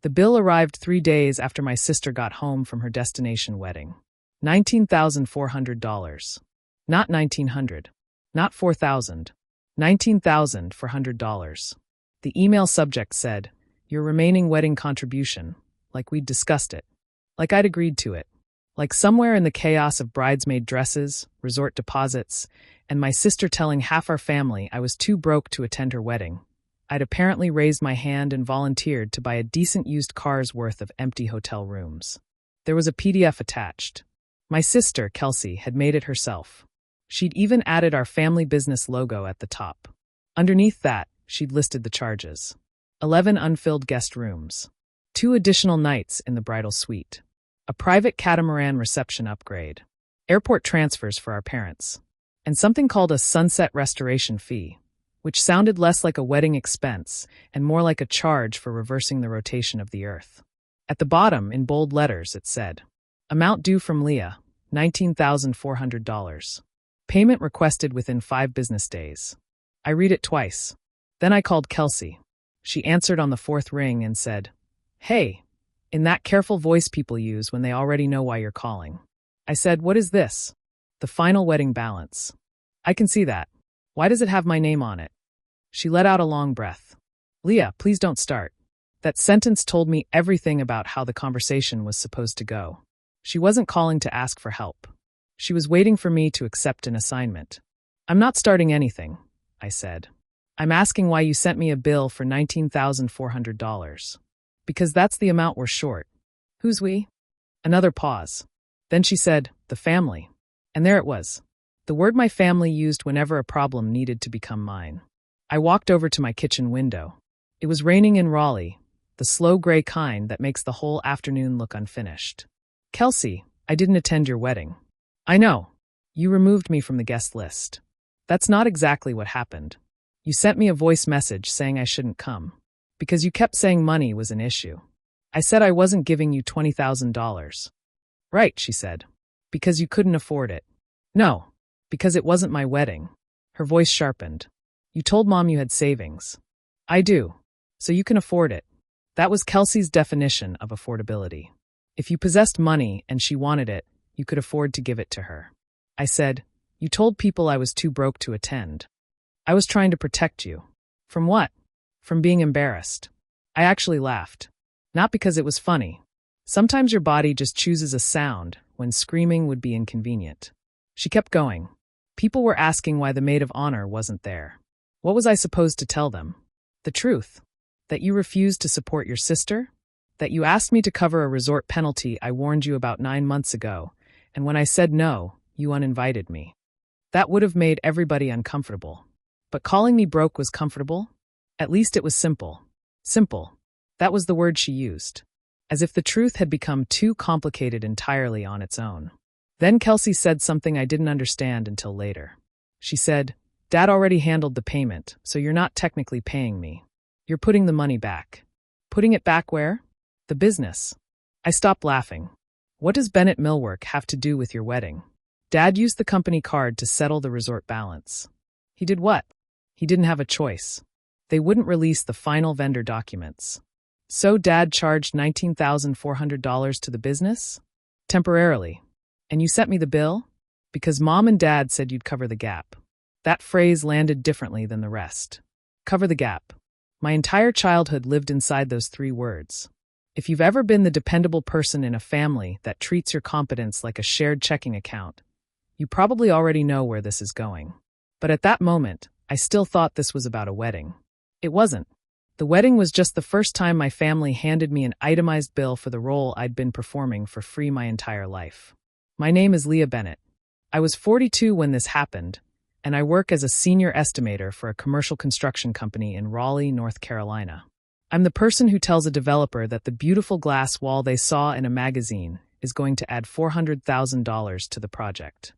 The bill arrived 3 days after my sister got home from her destination wedding. $19,400. Not $1,900. Not $4,000. $19,400. The email subject said, "Your remaining wedding contribution," like we'd discussed it. Like I'd agreed to it. Like somewhere in the chaos of bridesmaid dresses, resort deposits, and my sister telling half our family I was too broke to attend her wedding, I'd apparently raised my hand and volunteered to buy a decent used car's worth of empty hotel rooms. There was a PDF attached. My sister, Kelsey, had made it herself. She'd even added our family business logo at the top. Underneath that, she'd listed the charges. 11 unfilled guest rooms. 2 additional nights in the bridal suite. A private catamaran reception upgrade. Airport transfers for our parents. And something called a sunset restoration fee, which sounded less like a wedding expense and more like a charge for reversing the rotation of the earth. At the bottom, in bold letters, it said, "Amount due from Leah, $19,400. Payment requested within 5 business days." I read it twice. Then I called Kelsey. She answered on the 4th ring and said, "Hey," in that careful voice people use when they already know why you're calling. I said, "What is this?" "The final wedding balance." "I can see that. Why does it have my name on it?" She let out a long breath. "Leah, please don't start." That sentence told me everything about how the conversation was supposed to go. She wasn't calling to ask for help. She was waiting for me to accept an assignment. "I'm not starting anything," I said. "I'm asking why you sent me a bill for $19,400. Because that's the amount we're short." "Who's we?" Another pause. Then she said, "The family." And there it was. The word my family used whenever a problem needed to become mine. I walked over to my kitchen window. It was raining in Raleigh, the slow gray kind that makes the whole afternoon look unfinished. "Kelsey, I didn't attend your wedding." "I know. You removed me from the guest list." "That's not exactly what happened. You sent me a voice message saying I shouldn't come. Because you kept saying money was an issue. I said I wasn't giving you $20,000. "Right," she said. "Because you couldn't afford it." "No, because it wasn't my wedding." Her voice sharpened. "You told Mom you had savings." "I do. So you can afford it." That was Kelsey's definition of affordability. If you possessed money and she wanted it, you could afford to give it to her. I said, "You told people I was too broke to attend." "I was trying to protect you." "From what?" "From being embarrassed." I actually laughed. Not because it was funny. Sometimes your body just chooses a sound when screaming would be inconvenient. She kept going. People were asking why the maid of honor wasn't there. What was I supposed to tell them? The truth. That you refused to support your sister? That you asked me to cover a resort penalty I warned you about 9 months ago, and when I said no, you uninvited me. That would have made everybody uncomfortable. But calling me broke was comfortable? At least it was simple. Simple. That was the word she used. As if the truth had become too complicated entirely on its own. Then Kelsey said something I didn't understand until later. She said, "Dad already handled the payment, so you're not technically paying me. You're putting the money back." "Putting it back where?" "The business." I stopped laughing. "What does Bennett Millwork have to do with your wedding?" "Dad used the company card to settle the resort balance." "He did what?" "He didn't have a choice. They wouldn't release the final vendor documents. So Dad charged $19,400 to the business? Temporarily. And you sent me the bill? Because Mom and Dad said you'd cover the gap." That phrase landed differently than the rest. Cover the gap. My entire childhood lived inside those 3 words. If you've ever been the dependable person in a family that treats your competence like a shared checking account, you probably already know where this is going. But at that moment, I still thought this was about a wedding. It wasn't. The wedding was just the first time my family handed me an itemized bill for the role I'd been performing for free my entire life. My name is Leah Bennett. I was 42 when this happened, and I work as a senior estimator for a commercial construction company in Raleigh, North Carolina. I'm the person who tells a developer that the beautiful glass wall they saw in a magazine is going to add $400,000 to the project.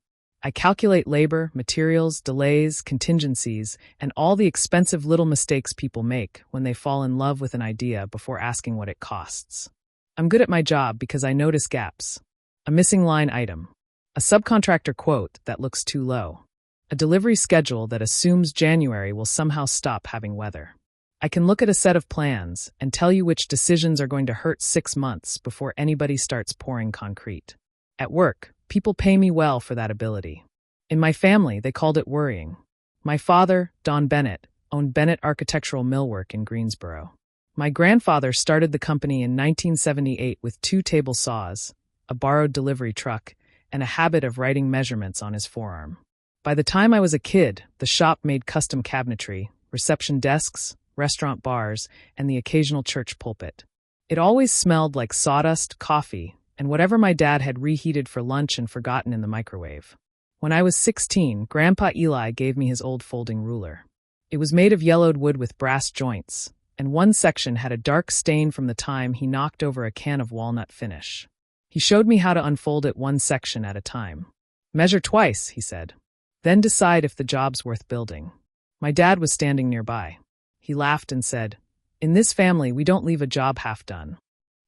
I calculate labor, materials, delays, contingencies, and all the expensive little mistakes people make when they fall in love with an idea before asking what it costs. I'm good at my job because I notice gaps. A missing line item. A subcontractor quote that looks too low. A delivery schedule that assumes January will somehow stop having weather. I can look at a set of plans and tell you which decisions are going to hurt 6 months before anybody starts pouring concrete. At work, people pay me well for that ability. In my family, they called it worrying. My father, Don Bennett, owned Bennett Architectural Millwork in Greensboro. My grandfather started the company in 1978 with 2 table saws, a borrowed delivery truck, and a habit of writing measurements on his forearm. By the time I was a kid, the shop made custom cabinetry, reception desks, restaurant bars, and the occasional church pulpit. It always smelled like sawdust, coffee, and whatever my dad had reheated for lunch and forgotten in the microwave. When I was 16, Grandpa Eli gave me his old folding ruler. It was made of yellowed wood with brass joints, and one section had a dark stain from the time he knocked over a can of walnut finish. He showed me how to unfold it one section at a time. "Measure twice," he said. "Then decide if the job's worth building." My dad was standing nearby. He laughed and said, "In this family, we don't leave a job half done."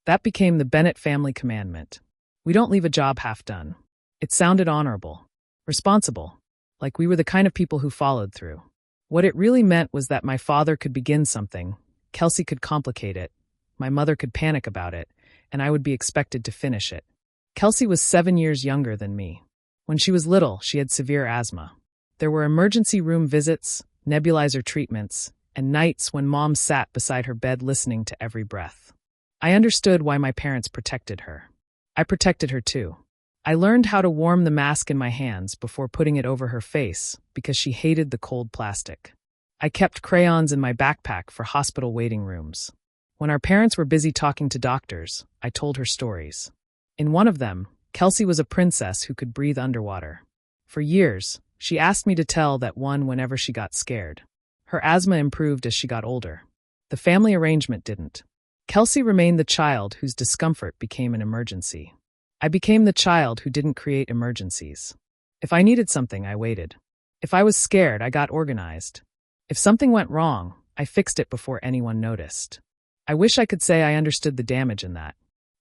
That became the Bennett family commandment. We don't leave a job half done. It sounded honorable, responsible, like we were the kind of people who followed through. What it really meant was that my father could begin something, Kelsey could complicate it, my mother could panic about it, and I would be expected to finish it. Kelsey was 7 years younger than me. When she was little, she had severe asthma. There were emergency room visits, nebulizer treatments, and nights when Mom sat beside her bed listening to every breath. I understood why my parents protected her. I protected her too. I learned how to warm the mask in my hands before putting it over her face because she hated the cold plastic. I kept crayons in my backpack for hospital waiting rooms. When our parents were busy talking to doctors, I told her stories. In one of them, Kelsey was a princess who could breathe underwater. For years, she asked me to tell that one whenever she got scared. Her asthma improved as she got older. The family arrangement didn't. Kelsey remained the child whose discomfort became an emergency. I became the child who didn't create emergencies. If I needed something, I waited. If I was scared, I got organized. If something went wrong, I fixed it before anyone noticed. I wish I could say I understood the damage in that.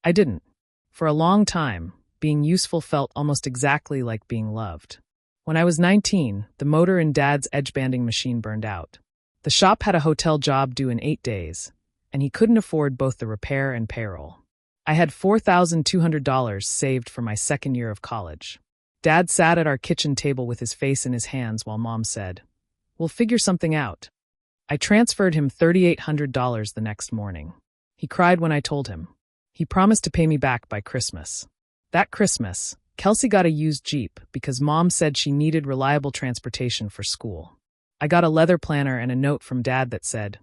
I didn't. For a long time, being useful felt almost exactly like being loved. When I was 19, the motor in Dad's edge-banding machine burned out. The shop had a hotel job due in 8 days, and he couldn't afford both the repair and payroll. I had $4,200 saved for my second year of college. Dad sat at our kitchen table with his face in his hands while Mom said, "We'll figure something out." I transferred him $3,800 the next morning. He cried when I told him. He promised to pay me back by Christmas. That Christmas, Kelsey got a used Jeep because Mom said she needed reliable transportation for school. I got a leather planner and a note from Dad that said,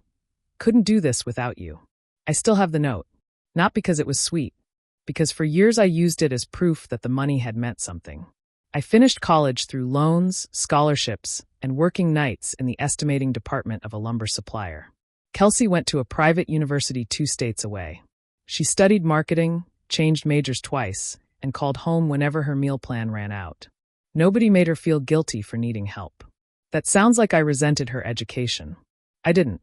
"Couldn't do this without you." I still have the note. Not because it was sweet, because for years I used it as proof that the money had meant something. I finished college through loans, scholarships, and working nights in the estimating department of a lumber supplier. Kelsey went to a private university 2 states away. She studied marketing, changed majors twice, and called home whenever her meal plan ran out. Nobody made her feel guilty for needing help. That sounds like I resented her education. I didn't.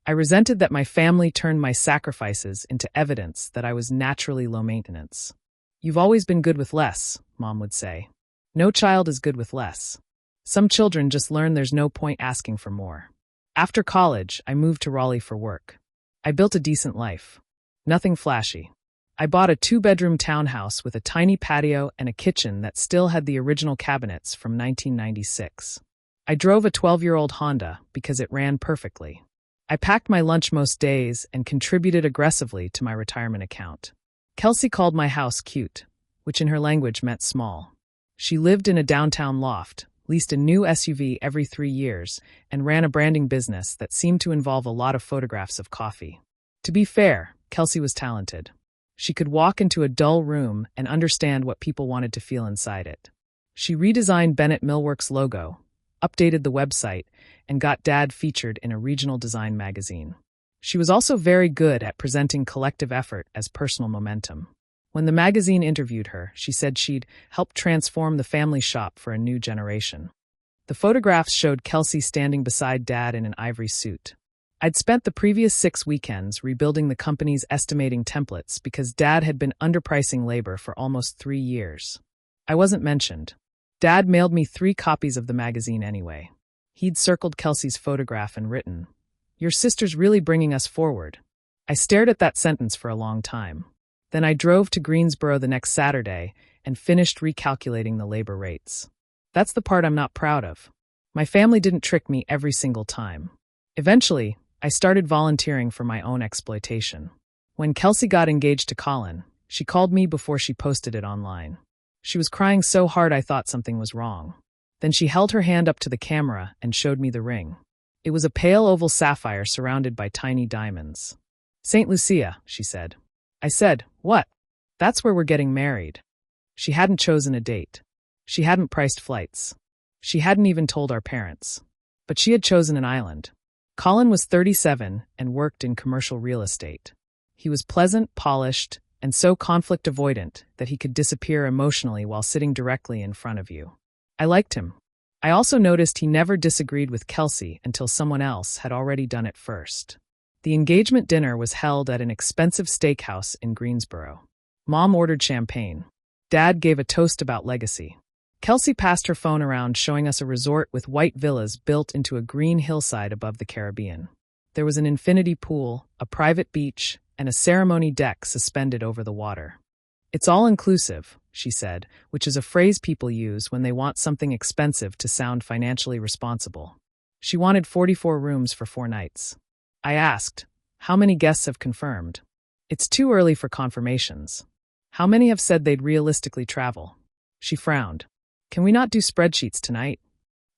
I resented that my family turned my sacrifices into evidence that I was naturally low maintenance. "You've always been good with less," Mom would say. No child is good with less. Some children just learn there's no point asking for more. After college, I moved to Raleigh for work. I built a decent life. Nothing flashy. I bought a 2-bedroom townhouse with a tiny patio and a kitchen that still had the original cabinets from 1996. I drove a 12-year-old Honda because it ran perfectly. I packed my lunch most days and contributed aggressively to my retirement account. Kelsey called my house cute, which in her language meant small. She lived in a downtown loft, leased a new SUV every 3 years, and ran a branding business that seemed to involve a lot of photographs of coffee. To be fair, Kelsey was talented. She could walk into a dull room and understand what people wanted to feel inside it. She redesigned Bennett Millwork's logo, updated the website, and got Dad featured in a regional design magazine. She was also very good at presenting collective effort as personal momentum. When the magazine interviewed her, she said she'd helped transform the family shop for a new generation. The photographs showed Kelsey standing beside Dad in an ivory suit. I'd spent the previous 6 weekends rebuilding the company's estimating templates because Dad had been underpricing labor for almost 3 years. I wasn't mentioned. Dad mailed me 3 copies of the magazine anyway. He'd circled Kelsey's photograph and written, Your sister's really bringing us forward. I stared at that sentence for a long time. Then I drove to Greensboro the next Saturday and finished recalculating the labor rates. That's the part I'm not proud of. My family didn't trick me every single time. Eventually, I started volunteering for my own exploitation. When Kelsey got engaged to Colin, she called me before she posted it online. She was crying so hard I thought something was wrong. Then she held her hand up to the camera and showed me the ring. It was a pale oval sapphire surrounded by tiny diamonds. "St. Lucia," she said. I said, "What?" "That's where we're getting married." She hadn't chosen a date. She hadn't priced flights. She hadn't even told our parents. But she had chosen an island. Colin was 37 and worked in commercial real estate. He was pleasant, polished, and so conflict avoidant that he could disappear emotionally while sitting directly in front of you. I liked him. I also noticed he never disagreed with Kelsey until someone else had already done it first. The engagement dinner was held at an expensive steakhouse in Greensboro. Mom ordered champagne. Dad gave a toast about legacy. Kelsey passed her phone around showing us a resort with white villas built into a green hillside above the Caribbean. There was an infinity pool, a private beach, and a ceremony deck suspended over the water. "It's all-inclusive," she said, which is a phrase people use when they want something expensive to sound financially responsible. She wanted 44 rooms for 4 nights. I asked, "How many guests have confirmed?" "It's too early for confirmations." "How many have said they'd realistically travel?" She frowned. "Can we not do spreadsheets tonight?"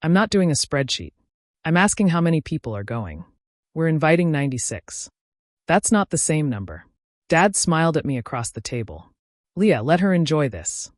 "I'm not doing a spreadsheet. I'm asking how many people are going." "We're inviting 96. "That's not the same number." Dad smiled at me across the table. "Leah, let her enjoy this."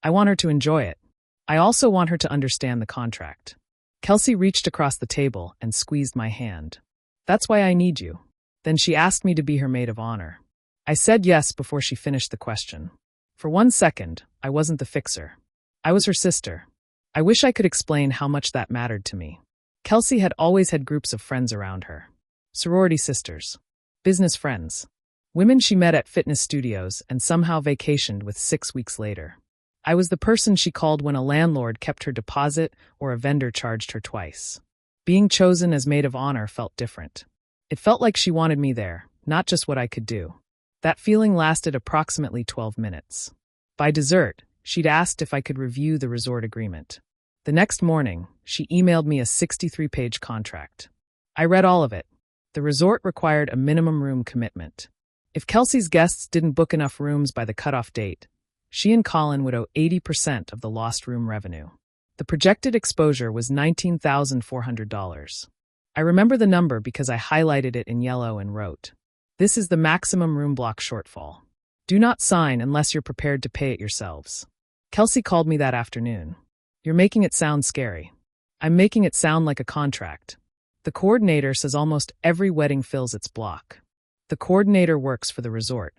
"I want her to enjoy it. I also want her to understand the contract." Kelsey reached across the table and squeezed my hand. "That's why I need you." Then she asked me to be her maid of honor. I said yes before she finished the question. For 1 second, I wasn't the fixer. I was her sister. I wish I could explain how much that mattered to me. Kelsey had always had groups of friends around her. Sorority sisters. Business friends. Women she met at fitness studios and somehow vacationed with 6 weeks later. I was the person she called when a landlord kept her deposit or a vendor charged her twice. Being chosen as maid of honor felt different. It felt like she wanted me there, not just what I could do. That feeling lasted approximately 12 minutes. By dessert, she'd asked if I could review the resort agreement. The next morning, she emailed me a 63-page contract. I read all of it. The resort required a minimum room commitment. If Kelsey's guests didn't book enough rooms by the cutoff date, she and Colin would owe 80% of the lost room revenue. The projected exposure was $19,400. I remember the number because I highlighted it in yellow and wrote, "This is the maximum room block shortfall. Do not sign unless you're prepared to pay it yourselves." Kelsey called me that afternoon. "You're making it sound scary." "I'm making it sound like a contract. The coordinator says almost every wedding fills its block. The coordinator works for the resort.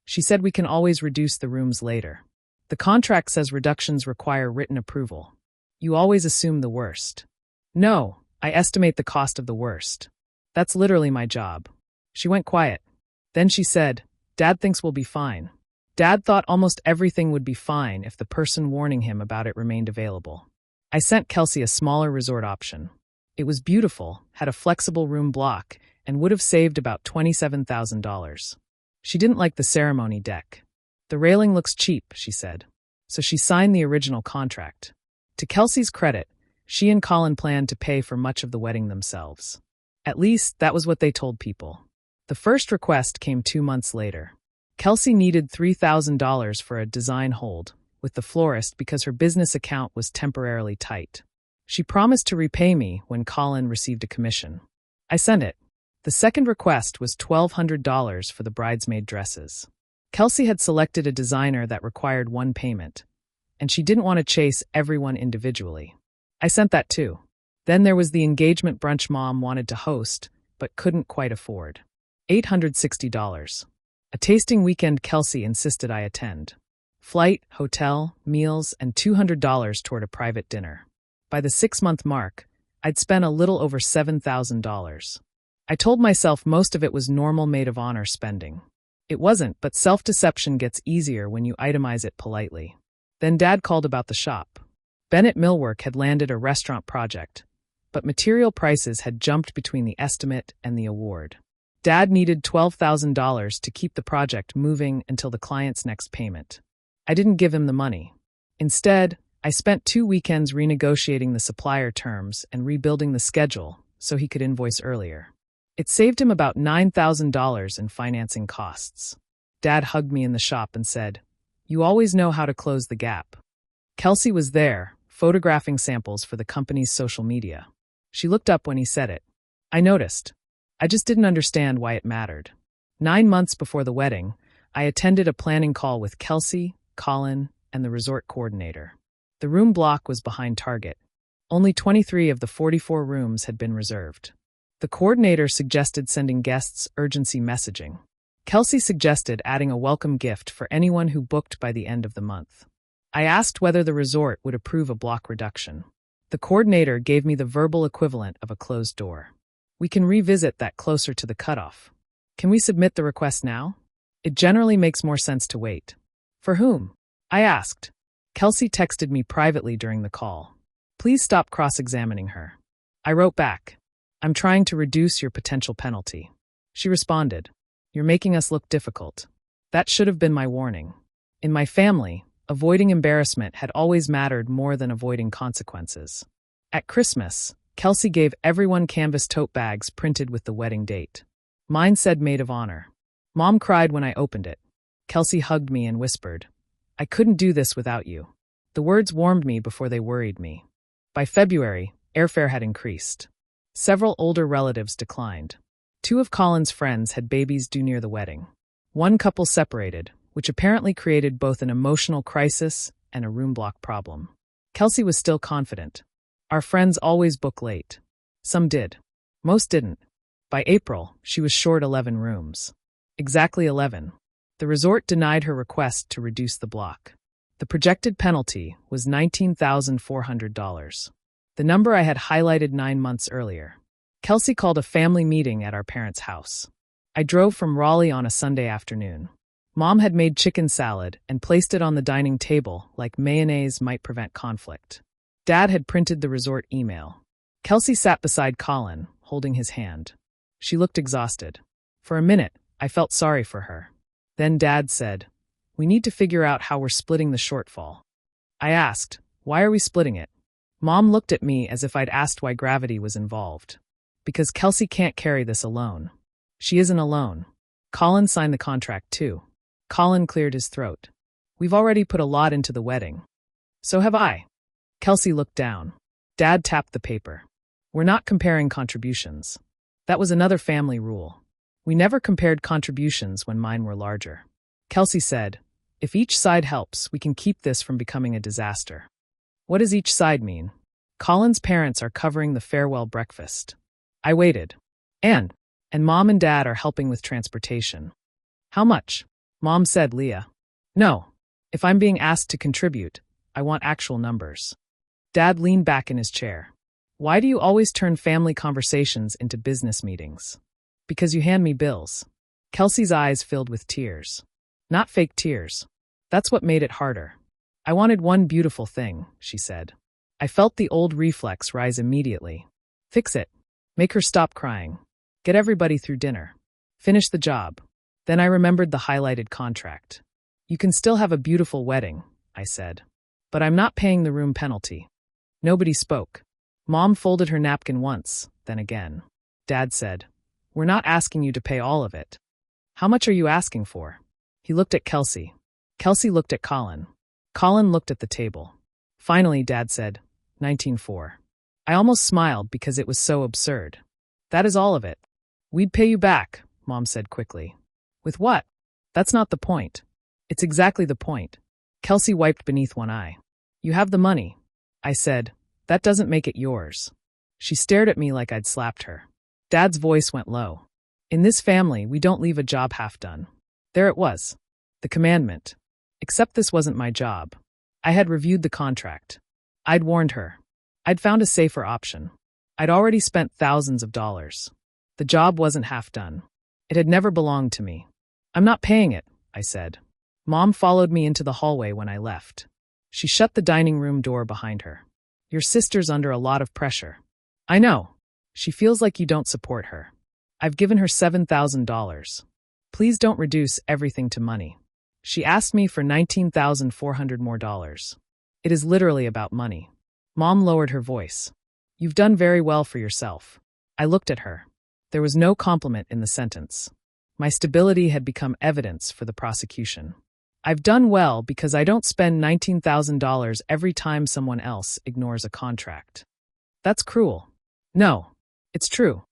She said we can always reduce the rooms later. The contract says reductions require written approval. You always assume the worst." "No, I estimate the cost of the worst. That's literally my job." She went quiet. Then she said, "Dad thinks we'll be fine." Dad thought almost everything would be fine if the person warning him about it remained available. I sent Kelsey a smaller resort option. It was beautiful, had a flexible room block, and would have saved about $27,000. She didn't like the ceremony deck. "The railing looks cheap," she said. So she signed the original contract. To Kelsey's credit, she and Colin planned to pay for much of the wedding themselves. At least, that was what they told people. The first request came 2 months later. Kelsey needed $3,000 for a design hold with the florist because her business account was temporarily tight. She promised to repay me when Colin received a commission. I sent it. The second request was $1,200 for the bridesmaid dresses. Kelsey had selected a designer that required one payment, and she didn't want to chase everyone individually. I sent that too. Then there was the engagement brunch Mom wanted to host, but couldn't quite afford. $860. A tasting weekend Kelsey insisted I attend. Flight, hotel, meals, and $200 toward a private dinner. By the 6-month mark, I'd spent a little over $7,000. I told myself most of it was normal maid of honor spending. It wasn't, but self-deception gets easier when you itemize it politely. Then Dad called about the shop. Bennett Millwork had landed a restaurant project, but material prices had jumped between the estimate and the award. Dad needed $12,000 to keep the project moving until the client's next payment. I didn't give him the money. Instead, I spent 2 weekends renegotiating the supplier terms and rebuilding the schedule so he could invoice earlier. It saved him about $9,000 in financing costs. Dad hugged me in the shop and said, "You always know how to close the gap." Kelsey was there, photographing samples for the company's social media. She looked up when he said it. I noticed. I just didn't understand why it mattered. 9 months before the wedding, I attended a planning call with Kelsey, Colin, and the resort coordinator. The room block was behind target. Only 23 of the 44 rooms had been reserved. The coordinator suggested sending guests urgency messaging. Kelsey suggested adding a welcome gift for anyone who booked by the end of the month. I asked whether the resort would approve a block reduction. The coordinator gave me the verbal equivalent of a closed door. "We can revisit that closer to the cutoff. Can we submit the request now? It generally makes more sense to wait." "For whom?" I asked. Kelsey texted me privately during the call. "Please stop cross-examining her." I wrote back, "I'm trying to reduce your potential penalty." She responded, "You're making us look difficult." That should have been my warning. In my family, avoiding embarrassment had always mattered more than avoiding consequences. At Christmas, Kelsey gave everyone canvas tote bags printed with the wedding date. Mine said maid of honor. Mom cried when I opened it. Kelsey hugged me and whispered, "I couldn't do this without you." The words warmed me before they worried me. By February, airfare had increased. Several older relatives declined. 2 of Colin's friends had babies due near the wedding. One couple separated, which apparently created both an emotional crisis and a room block problem. Kelsey was still confident. "Our friends always book late." Some did. Most didn't. By April, she was short 11 rooms. Exactly 11. The resort denied her request to reduce the block. The projected penalty was $19,400. The number I had highlighted 9 months earlier. Kelsey called a family meeting at our parents' house. I drove from Raleigh on a Sunday afternoon. Mom had made chicken salad and placed it on the dining table like mayonnaise might prevent conflict. Dad had printed the resort email. Kelsey sat beside Colin, holding his hand. She looked exhausted. For a minute, I felt sorry for her. Then Dad said, "We need to figure out how we're splitting the shortfall." I asked, "Why are we splitting it?" Mom looked at me as if I'd asked why gravity was involved. "Because Kelsey can't carry this alone." "She isn't alone. Colin signed the contract too." Colin cleared his throat. "We've already put a lot into the wedding." "So have I." Kelsey looked down. Dad tapped the paper. "We're not comparing contributions. That was another family rule. We never compared contributions when mine were larger." Kelsey said, "If each side helps, we can keep this from becoming a disaster." "What does each side mean?" "Colin's parents are covering the farewell breakfast." I waited. And Mom and Dad are helping with transportation." "How much?" Mom said, "Leah." "No. If I'm being asked to contribute, I want actual numbers." Dad leaned back in his chair. "Why do you always turn family conversations into business meetings?" "Because you hand me bills." Kelsey's eyes filled with tears. Not fake tears. That's what made it harder. "I wanted one beautiful thing," she said. I felt the old reflex rise immediately. Fix it. Make her stop crying. Get everybody through dinner. Finish the job. Then I remembered the highlighted contract. "You can still have a beautiful wedding," I said. "But I'm not paying the room penalty." Nobody spoke. Mom folded her napkin once, then again. Dad said, "We're not asking you to pay all of it." "How much are you asking for?" He looked at Kelsey. Kelsey looked at Colin. Colin looked at the table. Finally, Dad said, 19.4. I almost smiled because it was so absurd. "That is all of it." "We'd pay you back," Mom said quickly. "With what?" "That's not the point." "It's exactly the point." Kelsey wiped beneath one eye. "You have the money." I said, "That doesn't make it yours." She stared at me like I'd slapped her. Dad's voice went low. "In this family, we don't leave a job half done." There it was. The commandment. Except this wasn't my job. I had reviewed the contract. I'd warned her. I'd found a safer option. I'd already spent thousands of dollars. The job wasn't half done. It had never belonged to me. "I'm not paying it," I said. Mom followed me into the hallway when I left. She shut the dining room door behind her. "Your sister's under a lot of pressure." I know. She feels like you don't support her. I've given her $7,000. Please don't reduce everything to money. She asked me for $19,400 more dollars. It is literally about money. Mom lowered her voice. You've done very well for yourself. I looked at her. There was no compliment in the sentence. My stability had become evidence for the prosecution. I've done well because I don't spend $19,000 every time someone else ignores a contract. That's cruel. No, it's true.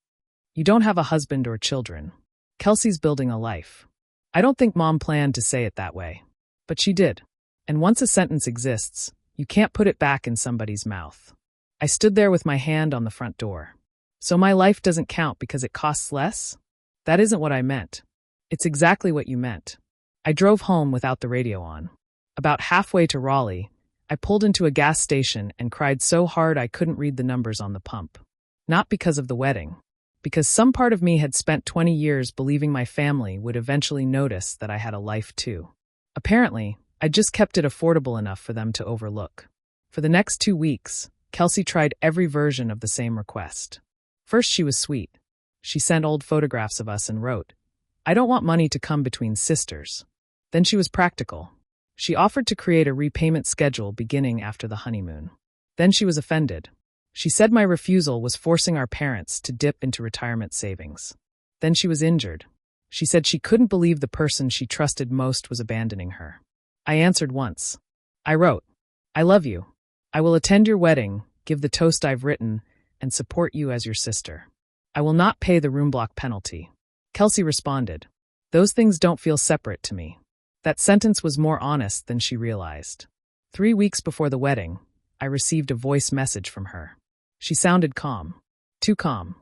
You don't have a husband or children. Kelsey's building a life. I don't think Mom planned to say it that way. But she did. And once a sentence exists, you can't put it back in somebody's mouth. I stood there with my hand on the front door. So my life doesn't count because it costs less? That isn't what I meant. It's exactly what you meant. I drove home without the radio on. About halfway to Raleigh, I pulled into a gas station and cried so hard I couldn't read the numbers on the pump. Not because of the wedding. Because some part of me had spent 20 years believing my family would eventually notice that I had a life too. Apparently, I just kept it affordable enough for them to overlook. For the next 2 weeks, Kelsey tried every version of the same request. First, she was sweet. She sent old photographs of us and wrote, "I don't want money to come between sisters." Then she was practical. She offered to create a repayment schedule beginning after the honeymoon. Then she was offended. She said my refusal was forcing our parents to dip into retirement savings. Then she was injured. She said she couldn't believe the person she trusted most was abandoning her. I answered once. I wrote, "I love you. I will attend your wedding, give the toast I've written, and support you as your sister. I will not pay the room block penalty." Kelsey responded, "Those things don't feel separate to me." That sentence was more honest than she realized. 3 weeks before the wedding, I received a voice message from her. She sounded calm. Too calm.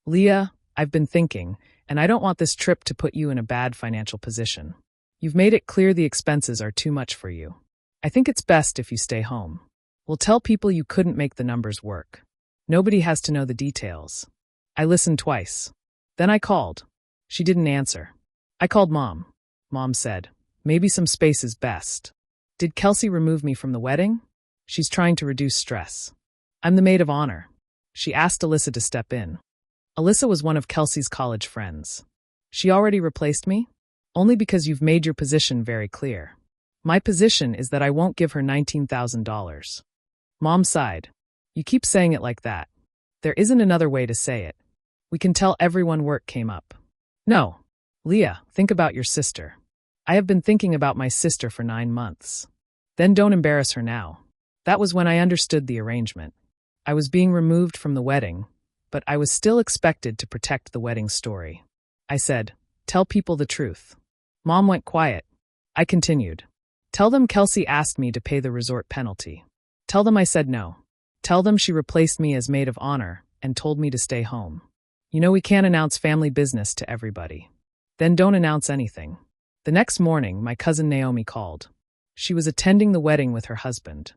"Leah, I've been thinking, and I don't want this trip to put you in a bad financial position. You've made it clear the expenses are too much for you. I think it's best if you stay home. We'll tell people you couldn't make the numbers work. Nobody has to know the details." I listened twice. Then I called. She didn't answer. I called Mom. Mom said, "Maybe some space is best." Did Kelsey remove me from the wedding? She's trying to reduce stress. I'm the maid of honor. She asked Alyssa to step in. Alyssa was one of Kelsey's college friends. She already replaced me? Only because you've made your position very clear. My position is that I won't give her $19,000. Mom sighed. You keep saying it like that. There isn't another way to say it. We can tell everyone work came up. No. Leah, think about your sister. I have been thinking about my sister for 9 months. Then don't embarrass her now. That was when I understood the arrangement. I was being removed from the wedding, but I was still expected to protect the wedding story. I said, "Tell people the truth." Mom went quiet. I continued. "Tell them Kelsey asked me to pay the resort penalty. Tell them I said no. Tell them she replaced me as maid of honor and told me to stay home. You know we can't announce family business to everybody. Then don't announce anything." The next morning, my cousin Naomi called. She was attending the wedding with her husband.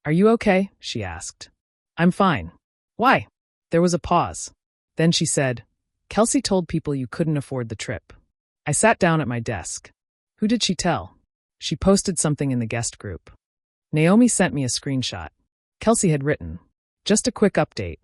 "Are you okay?" she asked. "I'm fine." "Why?" There was a pause. Then she said, "Kelsey told people you couldn't afford the trip." I sat down at my desk. Who did she tell? She posted something in the guest group. Naomi sent me a screenshot. Kelsey had written, "Just a quick update.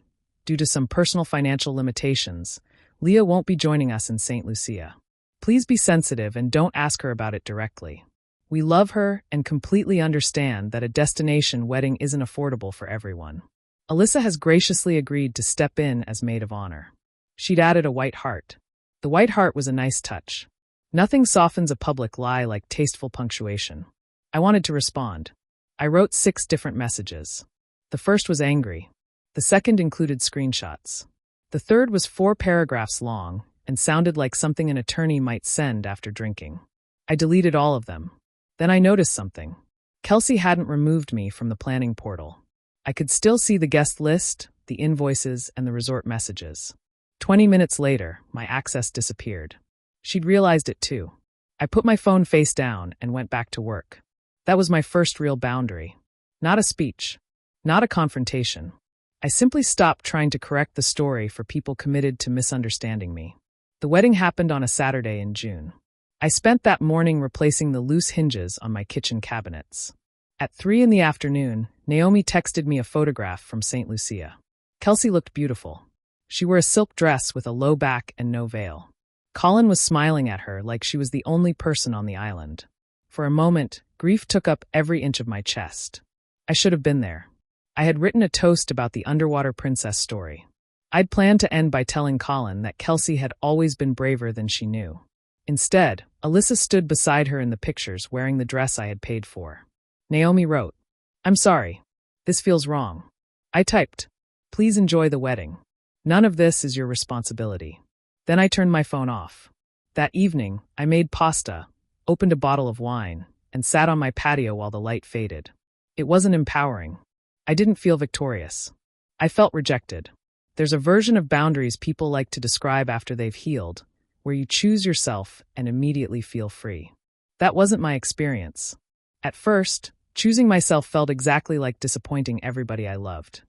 Due to some personal financial limitations, Leah won't be joining us in St. Lucia. Please be sensitive and don't ask her about it directly. We love her and completely understand that a destination wedding isn't affordable for everyone. Alyssa has graciously agreed to step in as maid of honor." She'd added a white heart. The white heart was a nice touch. Nothing softens a public lie like tasteful punctuation. I wanted to respond. I wrote 6 different messages. The first was angry. The second included screenshots. The third was 4 paragraphs long and sounded like something an attorney might send after drinking. I deleted all of them. Then I noticed something. Kelsey hadn't removed me from the planning portal. I could still see the guest list, the invoices, and the resort messages. 20 minutes later, my access disappeared. She'd realized it too. I put my phone face down and went back to work. That was my first real boundary. Not a speech. Not a confrontation. I simply stopped trying to correct the story for people committed to misunderstanding me. The wedding happened on a Saturday in June. I spent that morning replacing the loose hinges on my kitchen cabinets. At 3 in the afternoon, Naomi texted me a photograph from St. Lucia. Kelsey looked beautiful. She wore a silk dress with a low back and no veil. Colin was smiling at her like she was the only person on the island. For a moment, grief took up every inch of my chest. I should have been there. I had written a toast about the underwater princess story. I'd planned to end by telling Colin that Kelsey had always been braver than she knew. Instead, Alyssa stood beside her in the pictures wearing the dress I had paid for. Naomi wrote, "I'm sorry. This feels wrong." I typed, "Please enjoy the wedding. None of this is your responsibility." Then I turned my phone off. That evening, I made pasta, opened a bottle of wine, and sat on my patio while the light faded. It wasn't empowering. I didn't feel victorious. I felt rejected. There's a version of boundaries people like to describe after they've healed, where you choose yourself and immediately feel free. That wasn't my experience. At first, choosing myself felt exactly like disappointing everybody I loved.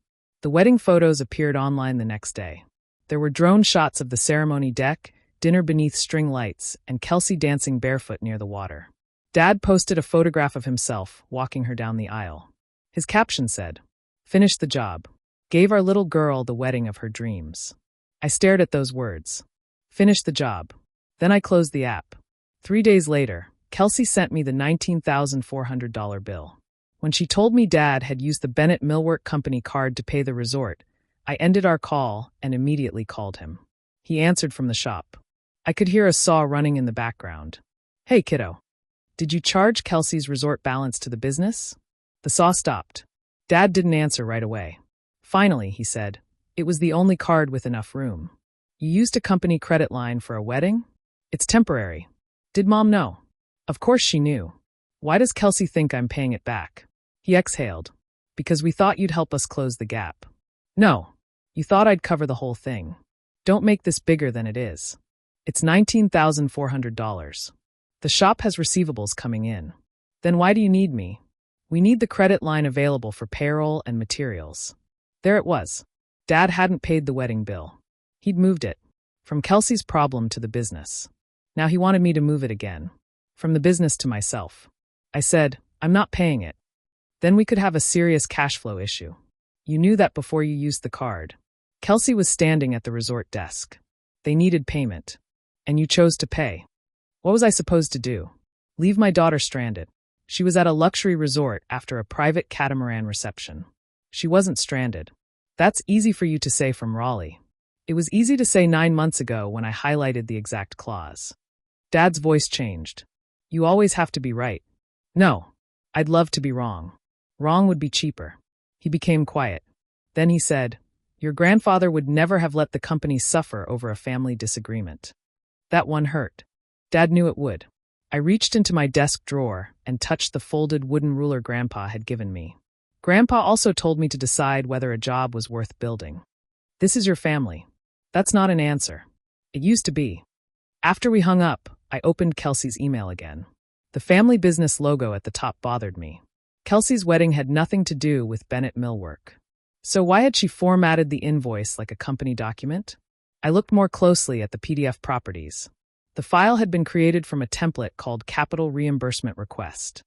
The wedding photos appeared online the next day. There were drone shots of the ceremony deck, dinner beneath string lights, and Kelsey dancing barefoot near the water. Dad posted a photograph of himself walking her down the aisle. His caption said, "Finish the job. Gave our little girl the wedding of her dreams." I stared at those words. Finish the job. Then I closed the app. 3 days later, Kelsey sent me the $19,400 bill. When she told me Dad had used the Bennett Millwork Company card to pay the resort, I ended our call and immediately called him. He answered from the shop. I could hear a saw running in the background. "Hey, kiddo. Did you charge Kelsey's resort balance to the business?" The saw stopped. Dad didn't answer right away. Finally, he said, "It was the only card with enough room. You used a company credit line for a wedding? It's temporary. Did Mom know?" Of course she knew. "Why does Kelsey think I'm paying it back?" He exhaled. "Because we thought you'd help us close the gap." "No. You thought I'd cover the whole thing. Don't make this bigger than it is. It's $19,400. The shop has receivables coming in." "Then why do you need me?" "We need the credit line available for payroll and materials." There it was. Dad hadn't paid the wedding bill. He'd moved it. From Kelsey's problem to the business. Now he wanted me to move it again. From the business to myself. I said, "I'm not paying it." Then we could have a serious cash flow issue. You knew that before you used the card. Kelsey was standing at the resort desk. They needed payment. And you chose to pay. What was I supposed to do? Leave my daughter stranded? She was at a luxury resort after a private catamaran reception. She wasn't stranded. That's easy for you to say from Raleigh. It was easy to say 9 months ago when I highlighted the exact clause. Dad's voice changed. "You always have to be right." "No. I'd love to be wrong. Wrong would be cheaper." He became quiet. Then he said, "Your grandfather would never have let the company suffer over a family disagreement." That one hurt. Dad knew it would. I reached into my desk drawer and touched the folded wooden ruler Grandpa had given me. Grandpa also told me to decide whether a job was worth building. "This is your family." That's not an answer. It used to be. After we hung up, I opened Kelsey's email again. The family business logo at the top bothered me. Kelsey's wedding had nothing to do with Bennett Millwork. So why had she formatted the invoice like a company document? I looked more closely at the PDF properties. The file had been created from a template called Capital Reimbursement Request.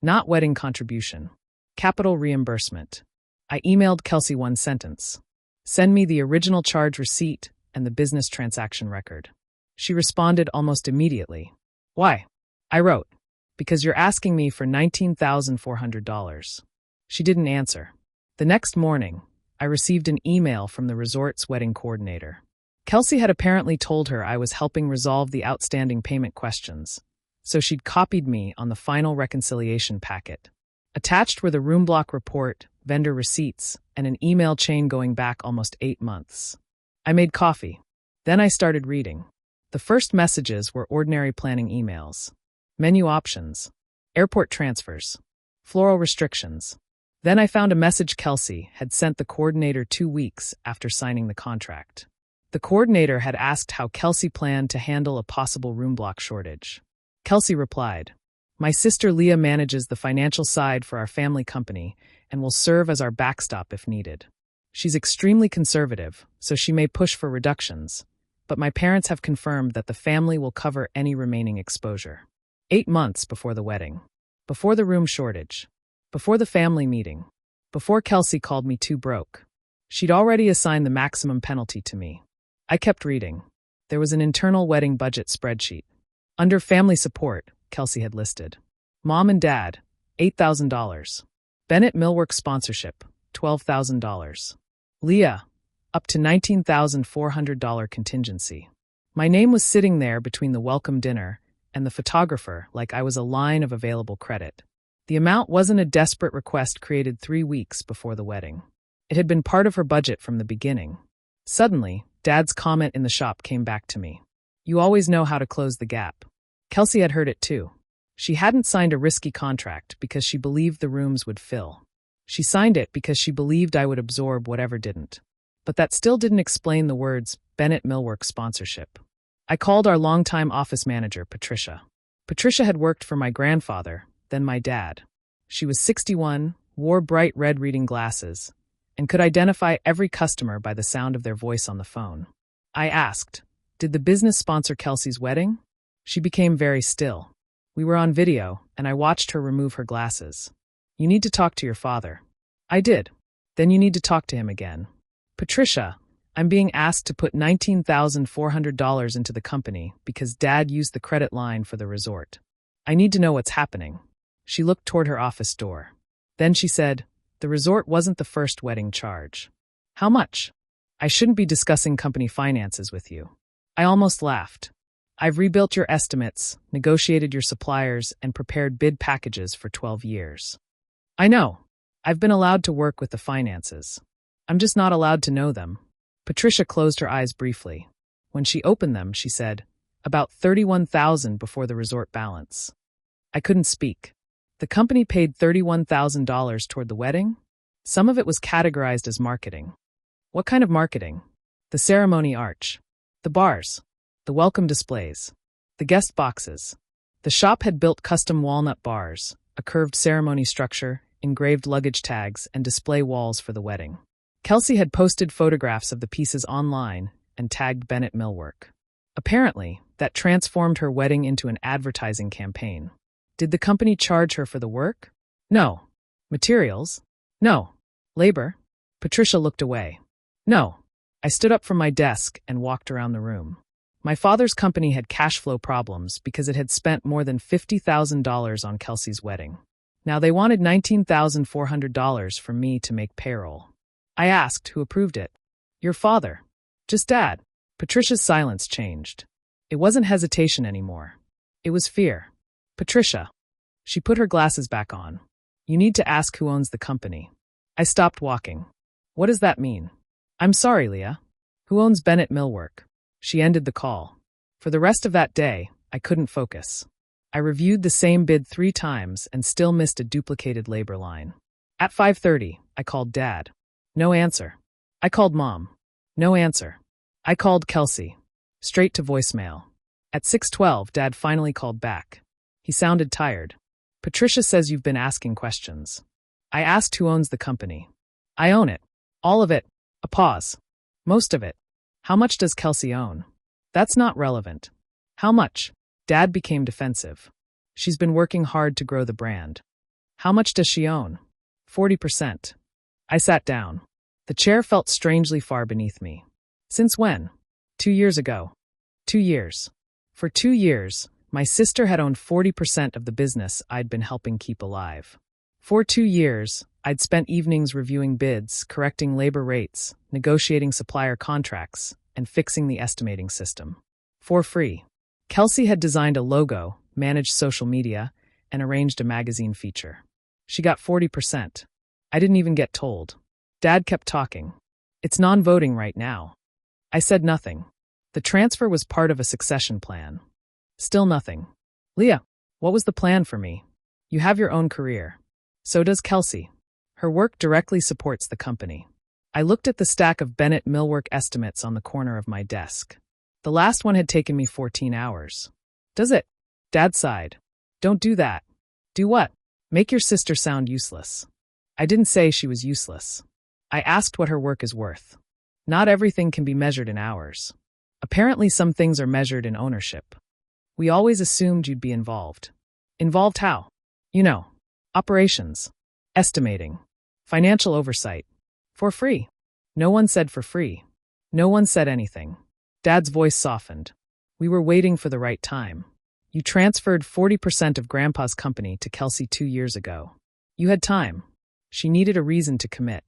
Not wedding contribution. Capital reimbursement. I emailed Kelsey one sentence. "Send me the original charge receipt and the business transaction record." She responded almost immediately. "Why?" I wrote, "Because you're asking me for $19,400. She didn't answer. The next morning, I received an email from the resort's wedding coordinator. Kelsey had apparently told her I was helping resolve the outstanding payment questions, so she'd copied me on the final reconciliation packet. Attached were the room block report, vendor receipts, and an email chain going back almost 8 months. I made coffee. Then I started reading. The first messages were ordinary planning emails. Menu options. Airport transfers. Floral restrictions. Then I found a message Kelsey had sent the coordinator 2 weeks after signing the contract. The coordinator had asked how Kelsey planned to handle a possible room block shortage. Kelsey replied, "My sister Leah manages the financial side for our family company and will serve as our backstop if needed. She's extremely conservative, so she may push for reductions, but my parents have confirmed that the family will cover any remaining exposure." 8 months before the wedding. Before the room shortage. Before the family meeting. Before Kelsey called me too broke. She'd already assigned the maximum penalty to me. I kept reading. There was an internal wedding budget spreadsheet. Under family support, Kelsey had listed. Mom and Dad, $8,000. Bennett Millwork sponsorship, $12,000. Leah, up to $19,400 contingency. My name was sitting there between the welcome dinner and the photographer like I was a line of available credit. The amount wasn't a desperate request created 3 weeks before the wedding. It had been part of her budget from the beginning. Suddenly, Dad's comment in the shop came back to me. You always know how to close the gap. Kelsey had heard it too. She hadn't signed a risky contract because she believed the rooms would fill. She signed it because she believed I would absorb whatever didn't. But that still didn't explain the words Bennett Millwork sponsorship. I called our longtime office manager, Patricia. Patricia had worked for my grandfather, then my dad. She was 61, wore bright red reading glasses, and could identify every customer by the sound of their voice on the phone. I asked, did the business sponsor Kelsey's wedding? She became very still. We were on video, and I watched her remove her glasses. You need to talk to your father. I did. Then you need to talk to him again. Patricia, I'm being asked to put $19,400 into the company because Dad used the credit line for the resort. I need to know what's happening. She looked toward her office door. Then she said, the resort wasn't the first wedding charge. How much? I shouldn't be discussing company finances with you. I almost laughed. I've rebuilt your estimates, negotiated your suppliers, and prepared bid packages for 12 years. I know. I've been allowed to work with the finances. I'm just not allowed to know them. Patricia closed her eyes briefly. When she opened them, she said, about $31,000 before the resort balance. I couldn't speak. The company paid $31,000 toward the wedding? Some of it was categorized as marketing. What kind of marketing? The ceremony arch. The bars. The welcome displays. The guest boxes. The shop had built custom walnut bars, a curved ceremony structure, engraved luggage tags, and display walls for the wedding. Kelsey had posted photographs of the pieces online and tagged Bennett Millwork. Apparently, that transformed her wedding into an advertising campaign. Did the company charge her for the work? No. Materials? No. Labor? Patricia looked away. No. I stood up from my desk and walked around the room. My father's company had cash flow problems because it had spent more than $50,000 on Kelsey's wedding. Now they wanted $19,400 from me to make payroll. I asked who approved it. Your father. Just Dad. Patricia's silence changed. It wasn't hesitation anymore. It was fear. Patricia. She put her glasses back on. You need to ask who owns the company. I stopped walking. What does that mean? I'm sorry, Leah. Who owns Bennett Millwork? She ended the call. For the rest of that day, I couldn't focus. I reviewed the same bid 3 times and still missed a duplicated labor line. At 5:30, I called Dad. No answer. I called Mom. No answer. I called Kelsey. Straight to voicemail. At 6:12, Dad finally called back. He sounded tired. Patricia says you've been asking questions. I asked who owns the company. I own it. All of it. A pause. Most of it. How much does Kelsey own? That's not relevant. How much? Dad became defensive. She's been working hard to grow the brand. How much does she own? 40%. I sat down. The chair felt strangely far beneath me. Since when? 2 years ago. 2 years. For 2 years, my sister had owned 40% of the business I'd been helping keep alive. For 2 years, I'd spent evenings reviewing bids, correcting labor rates, negotiating supplier contracts, and fixing the estimating system. For free. Kelsey had designed a logo, managed social media, and arranged a magazine feature. She got 40%. I didn't even get told. Dad kept talking. It's non-voting right now. I said nothing. The transfer was part of a succession plan. Still nothing. Leah, what was the plan for me? You have your own career. So does Kelsey. Her work directly supports the company. I looked at the stack of Bennett Millwork estimates on the corner of my desk. The last one had taken me 14 hours. Does it? Dad sighed. Don't do that. Do what? Make your sister sound useless. I didn't say she was useless. I asked what her work is worth. Not everything can be measured in hours. Apparently some things are measured in ownership. We always assumed you'd be involved. Involved how? You know, operations, estimating, financial oversight. For free. No one said for free. No one said anything. Dad's voice softened. We were waiting for the right time. You transferred 40% of Grandpa's company to Kelsey 2 years ago. You had time. She needed a reason to commit.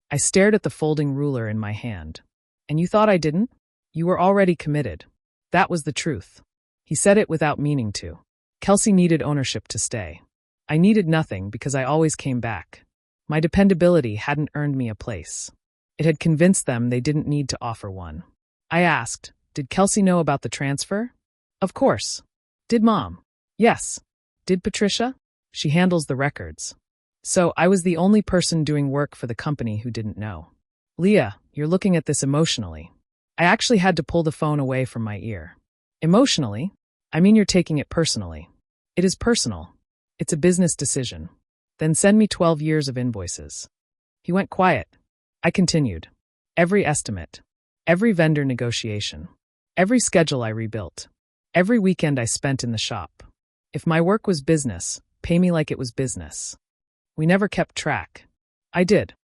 I stared at the folding ruler in my hand. And you thought I didn't? You were already committed. That was the truth. He said it without meaning to. Kelsey needed ownership to stay. I needed nothing because I always came back. My dependability hadn't earned me a place. It had convinced them they didn't need to offer one. I asked, did Kelsey know about the transfer? Of course. Did Mom? Yes. Did Patricia? She handles the records. So I was the only person doing work for the company who didn't know. Leah, you're looking at this emotionally. I actually had to pull the phone away from my ear. Emotionally? I mean you're taking it personally. It is personal. It's a business decision. Then send me 12 years of invoices. He went quiet. I continued. Every estimate. Every vendor negotiation. Every schedule I rebuilt. Every weekend I spent in the shop. If my work was business, pay me like it was business. We never kept track. I did.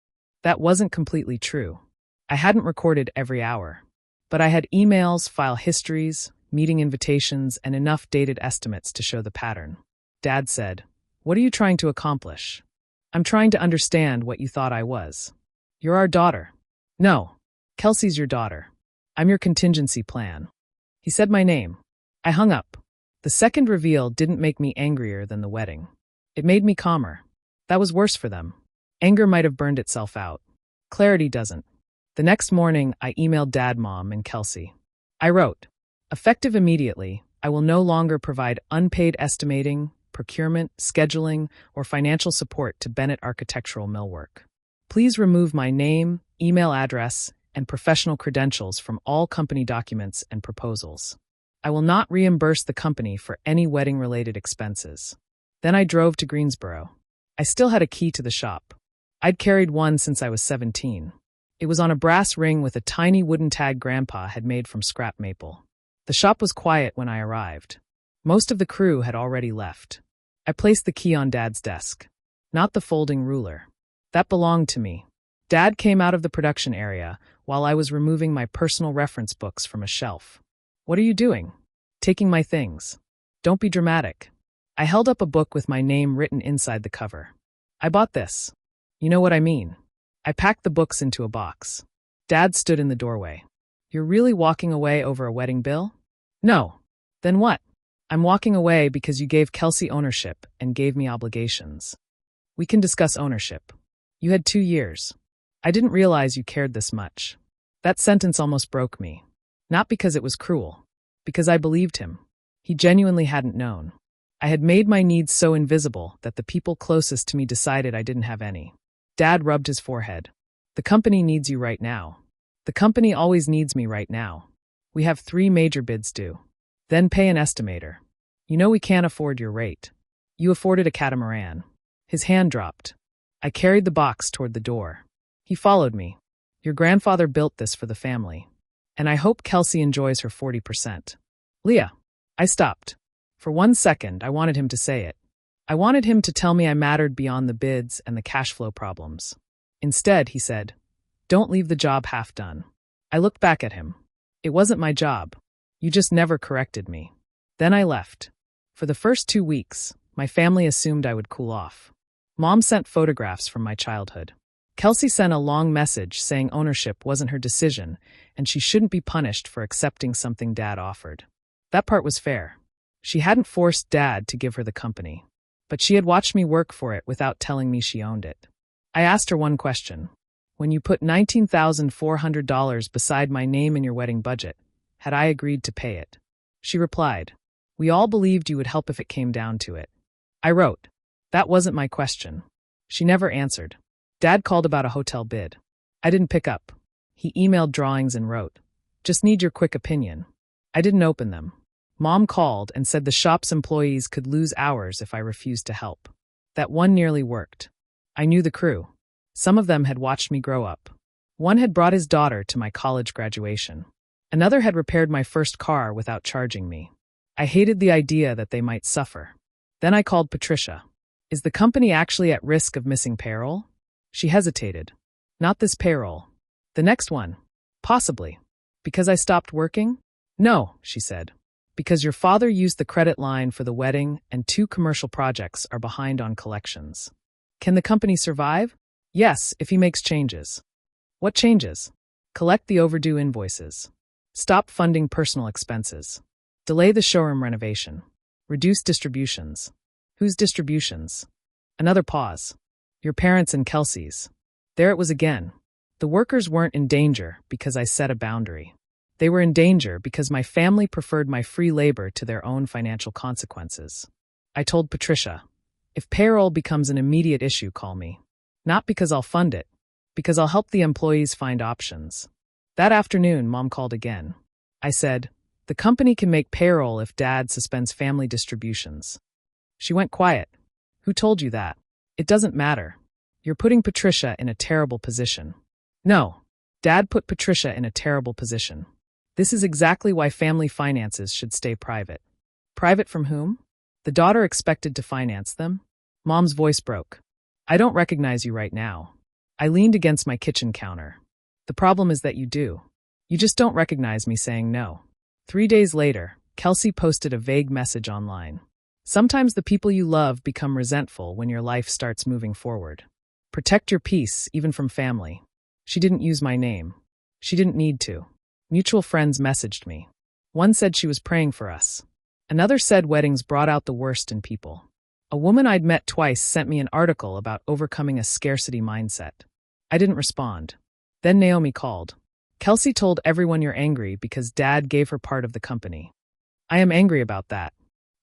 That wasn't completely true. I hadn't recorded every hour. But I had emails, file histories, meeting invitations, and enough dated estimates to show the pattern. Dad said, "What are you trying to accomplish?" "I'm trying to understand what you thought I was." "You're our daughter." "No. Kelsey's your daughter. I'm your contingency plan." He said my name. I hung up. The second reveal didn't make me angrier than the wedding. It made me calmer. That was worse for them. Anger might have burned itself out. Clarity doesn't. The next morning, I emailed Dad, Mom, and Kelsey. I wrote, effective immediately, I will no longer provide unpaid estimating, procurement, scheduling, or financial support to Bennett Architectural Millwork. Please remove my name, email address, and professional credentials from all company documents and proposals. I will not reimburse the company for any wedding-related expenses. Then I drove to Greensboro. I still had a key to the shop. I'd carried one since I was 17. It was on a brass ring with a tiny wooden tag Grandpa had made from scrap maple. The shop was quiet when I arrived. Most of the crew had already left. I placed the key on Dad's desk. Not the folding ruler. That belonged to me. Dad came out of the production area while I was removing my personal reference books from a shelf. "What are you doing?" "Taking my things." "Don't be dramatic." I held up a book with my name written inside the cover. "I bought this." "You know what I mean." I packed the books into a box. Dad stood in the doorway. "You're really walking away over a wedding bill?" "No." "Then what?" "I'm walking away because you gave Kelsey ownership and gave me obligations." "We can discuss ownership. You had 2 years. I didn't realize you cared this much." That sentence almost broke me. Not because it was cruel. Because I believed him. He genuinely hadn't known. I had made my needs so invisible that the people closest to me decided I didn't have any. Dad rubbed his forehead. "The company needs you right now. The company always needs me right now. We have 3 major bids due. Then pay an estimator. You know we can't afford your rate. You afforded a catamaran." His hand dropped. I carried the box toward the door. He followed me. "Your grandfather built this for the family. And I hope Kelsey enjoys her 40%. Leah." I stopped. For 1 second, I wanted him to say it. I wanted him to tell me I mattered beyond the bids and the cash flow problems. Instead, he said, "Don't leave the job half done." I looked back at him. "It wasn't my job. You just never corrected me." Then I left. For the first 2 weeks, my family assumed I would cool off. Mom sent photographs from my childhood. Kelsey sent a long message saying ownership wasn't her decision and she shouldn't be punished for accepting something Dad offered. That part was fair. She hadn't forced Dad to give her the company. But she had watched me work for it without telling me she owned it. I asked her one question. "When you put $19,400 beside my name in your wedding budget, had I agreed to pay it?" She replied, "We all believed you would help if it came down to it." I wrote, "That wasn't my question." She never answered. Dad called about a hotel bid. I didn't pick up. He emailed drawings and wrote, "Just need your quick opinion." I didn't open them. Mom called and said the shop's employees could lose hours if I refused to help. That one nearly worked. I knew the crew. Some of them had watched me grow up. One had brought his daughter to my college graduation. Another had repaired my first car without charging me. I hated the idea that they might suffer. Then I called Patricia. "Is the company actually at risk of missing payroll?" She hesitated. "Not this payroll. The next one. Possibly. Because I stopped working? No, she said. Because your father used the credit line for the wedding and 2 commercial projects are behind on collections. Can the company survive? Yes, if he makes changes. What changes? Collect the overdue invoices. Stop funding personal expenses. Delay the showroom renovation. Reduce distributions. Whose distributions? Another pause. Your parents' and Kelsey's. There it was again. The workers weren't in danger because I set a boundary. They were in danger because my family preferred my free labor to their own financial consequences. I told Patricia, if payroll becomes an immediate issue, call me. Not because I'll fund it, because I'll help the employees find options. That afternoon, Mom called again. I said, the company can make payroll if Dad suspends family distributions. She went quiet. Who told you that? It doesn't matter. You're putting Patricia in a terrible position. No, Dad put Patricia in a terrible position. This is exactly why family finances should stay private. Private from whom? The daughter expected to finance them? Mom's voice broke. I don't recognize you right now. I leaned against my kitchen counter. The problem is that you do. You just don't recognize me saying no. 3 days later, Kelsey posted a vague message online. Sometimes the people you love become resentful when your life starts moving forward. Protect your peace, even from family. She didn't use my name. She didn't need to. Mutual friends messaged me. One said she was praying for us. Another said weddings brought out the worst in people. A woman I'd met twice sent me an article about overcoming a scarcity mindset. I didn't respond. Then Naomi called. Kelsey told everyone you're angry because Dad gave her part of the company. I am angry about that.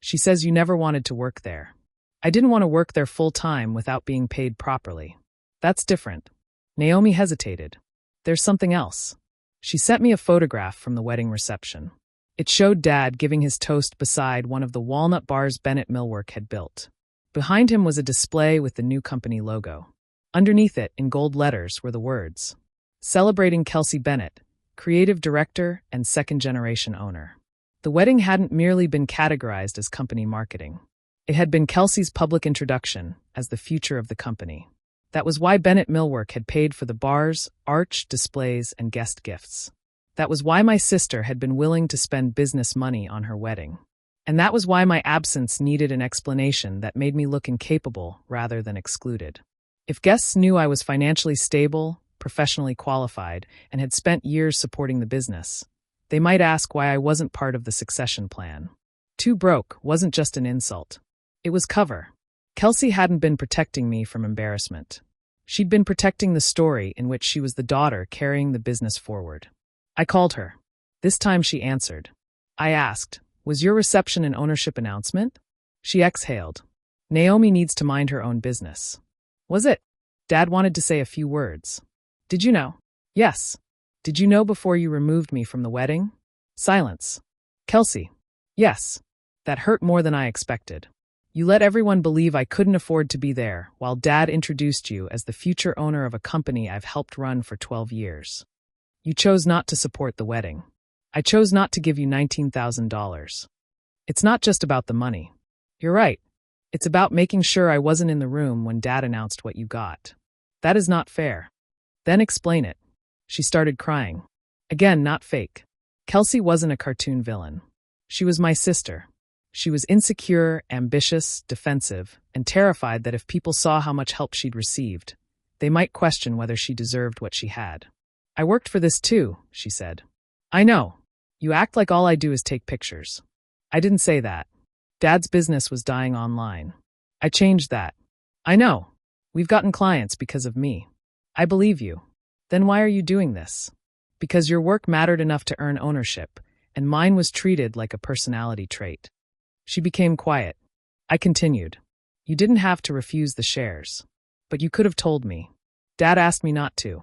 She says you never wanted to work there. I didn't want to work there full-time without being paid properly. That's different. Naomi hesitated. There's something else. She sent me a photograph from the wedding reception. It showed Dad giving his toast beside one of the walnut bars Bennett Millwork had built. Behind him was a display with the new company logo. Underneath it, in gold letters, were the words, "Celebrating Kelsey Bennett, creative director and second-generation owner." The wedding hadn't merely been categorized as company marketing. It had been Kelsey's public introduction as the future of the company. That was why Bennett Millwork had paid for the bars, arch, displays, and guest gifts. That was why my sister had been willing to spend business money on her wedding. And that was why my absence needed an explanation that made me look incapable rather than excluded. If guests knew I was financially stable, professionally qualified, and had spent years supporting the business, they might ask why I wasn't part of the succession plan. Too broke wasn't just an insult. It was cover. Kelsey hadn't been protecting me from embarrassment. She'd been protecting the story in which she was the daughter carrying the business forward. I called her. This time she answered. I asked, was your reception an ownership announcement? She exhaled. Naomi needs to mind her own business. Was it? Dad wanted to say a few words. Did you know? Yes. Did you know before you removed me from the wedding? Silence. Kelsey. Yes. That hurt more than I expected. You let everyone believe I couldn't afford to be there, while Dad introduced you as the future owner of a company I've helped run for 12 years. You chose not to support the wedding. I chose not to give you $19,000. It's not just about the money. You're right. It's about making sure I wasn't in the room when Dad announced what you got. That is not fair. Then explain it. She started crying. Again, not fake. Kelsey wasn't a cartoon villain. She was my sister. She was insecure, ambitious, defensive, and terrified that if people saw how much help she'd received, they might question whether she deserved what she had. I worked for this too, she said. I know. You act like all I do is take pictures. I didn't say that. Dad's business was dying online. I changed that. I know. We've gotten clients because of me. I believe you. Then why are you doing this? Because your work mattered enough to earn ownership, and mine was treated like a personality trait. She became quiet. I continued. You didn't have to refuse the shares. But you could have told me. Dad asked me not to.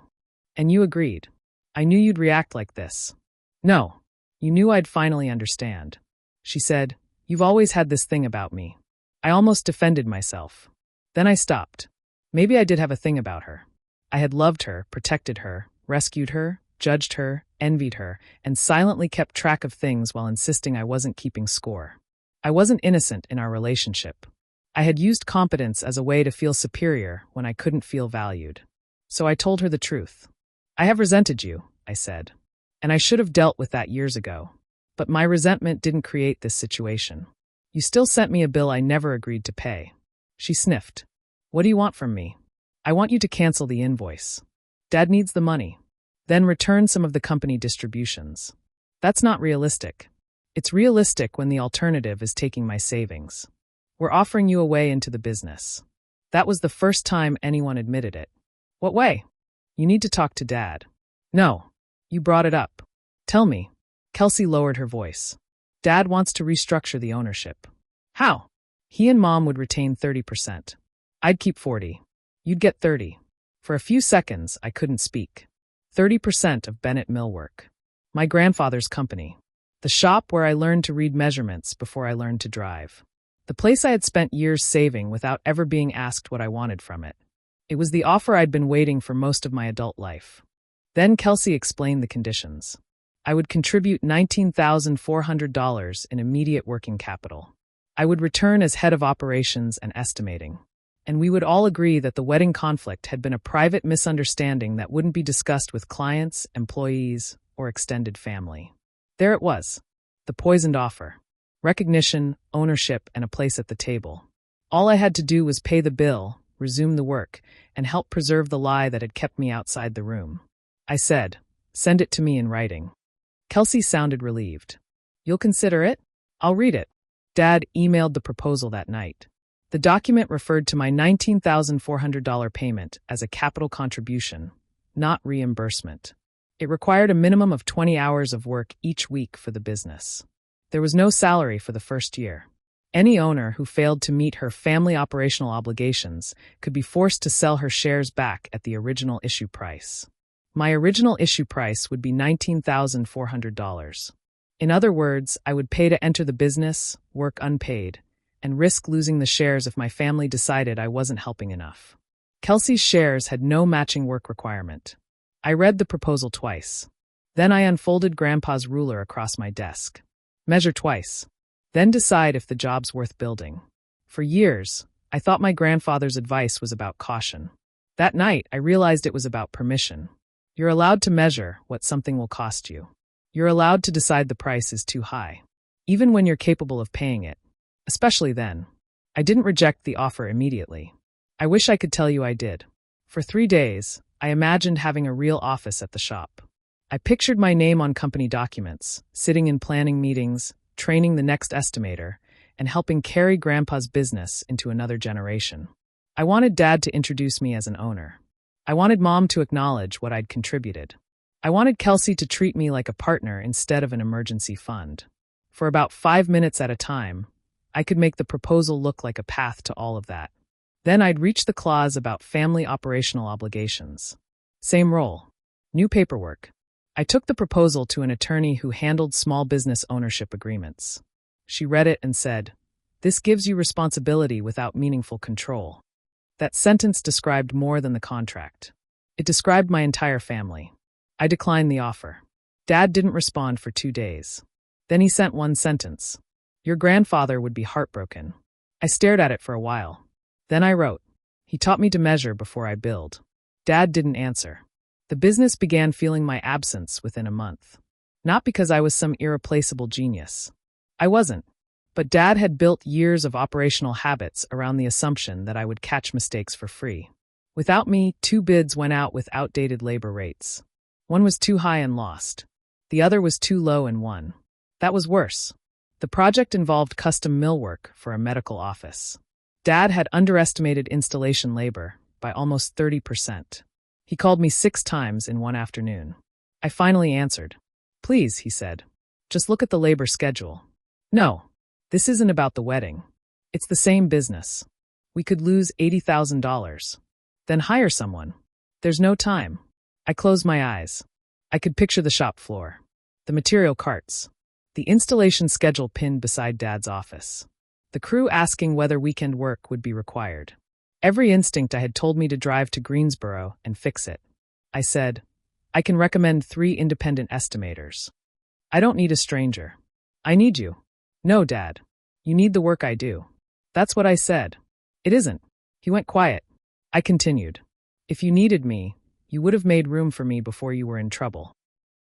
And you agreed. I knew you'd react like this. No. You knew I'd finally understand. She said, you've always had this thing about me. I almost defended myself. Then I stopped. Maybe I did have a thing about her. I had loved her, protected her, rescued her, judged her, envied her, and silently kept track of things while insisting I wasn't keeping score. I wasn't innocent in our relationship. I had used competence as a way to feel superior when I couldn't feel valued. So I told her the truth. I have resented you, I said. And I should have dealt with that years ago. But my resentment didn't create this situation. You still sent me a bill I never agreed to pay. She sniffed. What do you want from me? I want you to cancel the invoice. Dad needs the money. Then return some of the company distributions. That's not realistic. It's realistic when the alternative is taking my savings. We're offering you a way into the business. That was the first time anyone admitted it. What way? You need to talk to Dad. No. You brought it up. Tell me. Kelsey lowered her voice. Dad wants to restructure the ownership. How? He and Mom would retain 30%. I'd keep 40. You'd get 30. For a few seconds, I couldn't speak. 30% of Bennett Millwork. My grandfather's company. The shop where I learned to read measurements before I learned to drive. The place I had spent years saving without ever being asked what I wanted from it. It was the offer I'd been waiting for most of my adult life. Then Kelsey explained the conditions. I would contribute $19,400 in immediate working capital. I would return as head of operations and estimating. And we would all agree that the wedding conflict had been a private misunderstanding that wouldn't be discussed with clients, employees, or extended family. There it was. The poisoned offer. Recognition, ownership, and a place at the table. All I had to do was pay the bill, resume the work, and help preserve the lie that had kept me outside the room. I said, send it to me in writing. Kelsey sounded relieved. You'll consider it? I'll read it. Dad emailed the proposal that night. The document referred to my $19,400 payment as a capital contribution, not reimbursement. It required a minimum of 20 hours of work each week for the business. There was no salary for the first year. Any owner who failed to meet her family operational obligations could be forced to sell her shares back at the original issue price. My original issue price would be $19,400. In other words, I would pay to enter the business, work unpaid, and risk losing the shares if my family decided I wasn't helping enough. Kelsey's shares had no matching work requirement. I read the proposal twice. Then I unfolded Grandpa's ruler across my desk. Measure twice. Then decide if the job's worth building. For years, I thought my grandfather's advice was about caution. That night, I realized it was about permission. You're allowed to measure what something will cost you. You're allowed to decide the price is too high, even when you're capable of paying it. Especially then. I didn't reject the offer immediately. I wish I could tell you I did. For 3 days, I imagined having a real office at the shop. I pictured my name on company documents, sitting in planning meetings, training the next estimator, and helping carry Grandpa's business into another generation. I wanted Dad to introduce me as an owner. I wanted Mom to acknowledge what I'd contributed. I wanted Kelsey to treat me like a partner instead of an emergency fund. For about 5 minutes at a time, I could make the proposal look like a path to all of that. Then I'd reach the clause about family operational obligations. Same role. New paperwork. I took the proposal to an attorney who handled small business ownership agreements. She read it and said, "This gives you responsibility without meaningful control." That sentence described more than the contract. It described my entire family. I declined the offer. Dad didn't respond for 2 days. Then he sent one sentence. Your grandfather would be heartbroken. I stared at it for a while. Then I wrote. He taught me to measure before I build. Dad didn't answer. The business began feeling my absence within a month. Not because I was some irreplaceable genius. I wasn't. But Dad had built years of operational habits around the assumption that I would catch mistakes for free. Without me, 2 bids went out with outdated labor rates. One was too high and lost. The other was too low and won. That was worse. The project involved custom millwork for a medical office. Dad had underestimated installation labor by almost 30%. He called me 6 times in one afternoon. I finally answered. Please, he said. Just look at the labor schedule. No, this isn't about the wedding. It's the same business. We could lose $80,000. Then hire someone. There's no time. I closed my eyes. I could picture the shop floor. The material carts. The installation schedule pinned beside Dad's office. The crew asking whether weekend work would be required. Every instinct I had told me to drive to Greensboro and fix it. I said, I can recommend 3 independent estimators. I don't need a stranger. I need you. No, Dad. You need the work I do. That's what I said. It isn't. He went quiet. I continued. If you needed me, You would have made room for me before you were in trouble.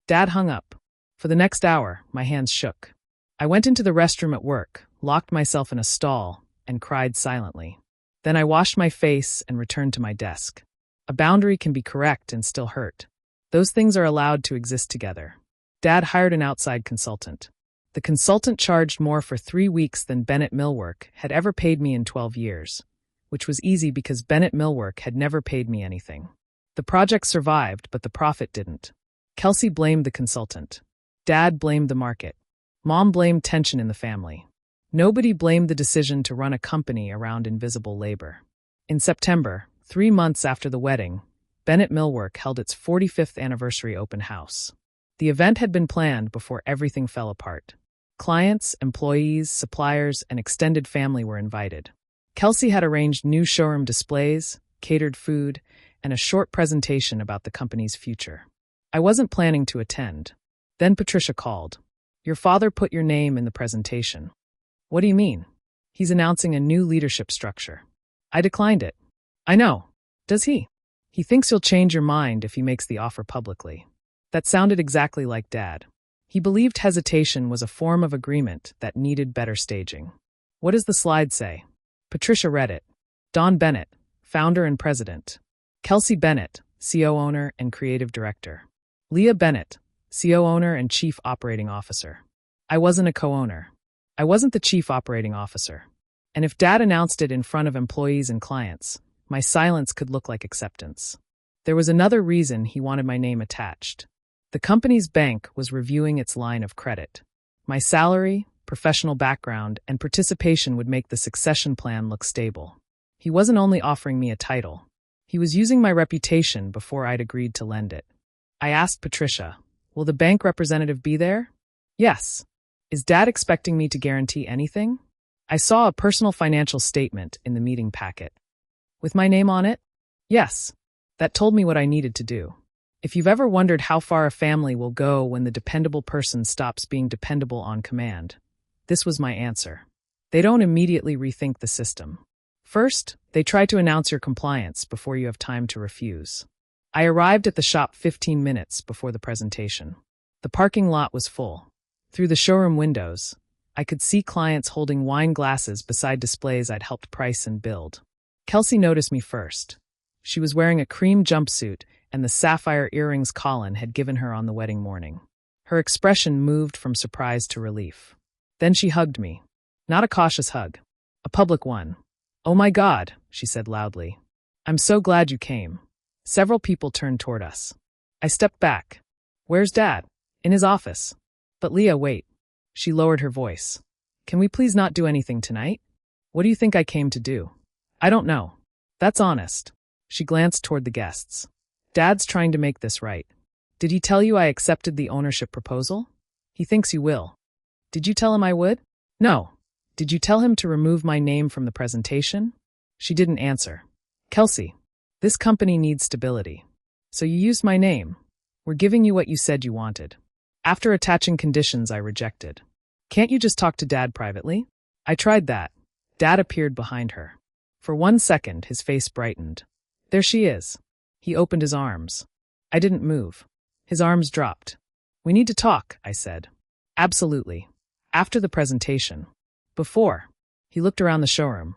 Dad hung up. For the next hour, my hands shook. I went into the restroom at work, locked myself in a stall, and cried silently. Then I washed my face and returned to my desk. A boundary can be correct and still hurt. Those things are allowed to exist together. Dad hired an outside consultant. The consultant charged more for 3 weeks than Bennett Millwork had ever paid me in 12 years, which was easy because Bennett Millwork had never paid me anything. The project survived, but the profit didn't. Kelsey blamed the consultant. Dad blamed the market. Mom blamed tension in the family. Nobody blamed the decision to run a company around invisible labor. In September, 3 months after the wedding, Bennett Millwork held its 45th anniversary open house. The event had been planned before everything fell apart. Clients, employees, suppliers, and extended family were invited. Kelsey had arranged new showroom displays, catered food, and a short presentation about the company's future. I wasn't planning to attend. Then Patricia called. "Your father put your name in the presentation." "What do you mean?" "He's announcing a new leadership structure." I declined it. "I know. Does he?" "He thinks you'll change your mind if he makes the offer publicly." That sounded exactly like Dad. He believed hesitation was a form of agreement that needed better staging. "What does the slide say?" Patricia read it. Don Bennett, founder and president. Kelsey Bennett, CO owner and creative director. Leah Bennett, CO owner and chief operating officer. I wasn't a co-owner. I wasn't the chief operating officer. And if Dad announced it in front of employees and clients, my silence could look like acceptance. There was another reason he wanted my name attached. The company's bank was reviewing its line of credit. My salary, professional background, and participation would make the succession plan look stable. He wasn't only offering me a title. He was using my reputation before I'd agreed to lend it. I asked Patricia, "Will the bank representative be there?" "Yes." "Is Dad expecting me to guarantee anything?" I saw a personal financial statement in the meeting packet. "With my name on it?" "Yes." That told me what I needed to do. If you've ever wondered how far a family will go when the dependable person stops being dependable on command, this was my answer. They don't immediately rethink the system. First, they try to announce your compliance before you have time to refuse. I arrived at the shop 15 minutes before the presentation. The parking lot was full. Through the showroom windows, I could see clients holding wine glasses beside displays I'd helped price and build. Kelsey noticed me first. She was wearing a cream jumpsuit and the sapphire earrings Colin had given her on the wedding morning. Her expression moved from surprise to relief. Then she hugged me. Not a cautious hug. A public one. "Oh my God," she said loudly. "I'm so glad you came." Several people turned toward us. I stepped back. "Where's Dad?" "In his office." "But Leah, wait." She lowered her voice. "Can we please not do anything tonight?" "What do you think I came to do?" "I don't know." "That's honest." She glanced toward the guests. "Dad's trying to make this right. Did he tell you I accepted the ownership proposal?" "He thinks you will." "Did you tell him I would?" "No." "Did you tell him to remove my name from the presentation?" She didn't answer. "Kelsey, this company needs stability. So you used my name. We're giving you what you said you wanted." After attaching conditions I rejected. "Can't you just talk to Dad privately?" I tried that. Dad appeared behind her. For 1 second, his face brightened. "There she is." He opened his arms. I didn't move. His arms dropped. "We need to talk," I said. "Absolutely. After the presentation." "Before." He looked around the showroom.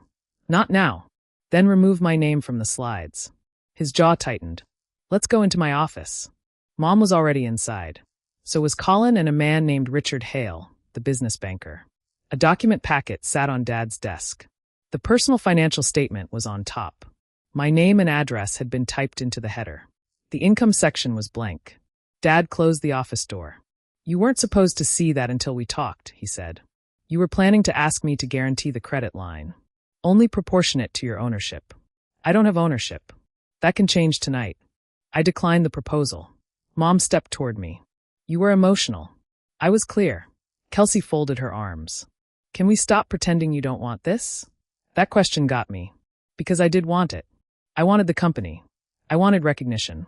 "Not now." "Then remove my name from the slides." His jaw tightened. "Let's go into my office." Mom was already inside. So was Colin and a man named Richard Hale, the business banker. A document packet sat on Dad's desk. The personal financial statement was on top. My name and address had been typed into the header. The income section was blank. Dad closed the office door. "You weren't supposed to see that until we talked," he said. "You were planning to ask me to guarantee the credit line. Only proportionate to your ownership. I don't have ownership. That can change tonight." I declined the proposal. Mom stepped toward me. "You were emotional." I was clear. Kelsey folded her arms. "Can we stop pretending you don't want this?" That question got me. Because I did want it. I wanted the company. I wanted recognition.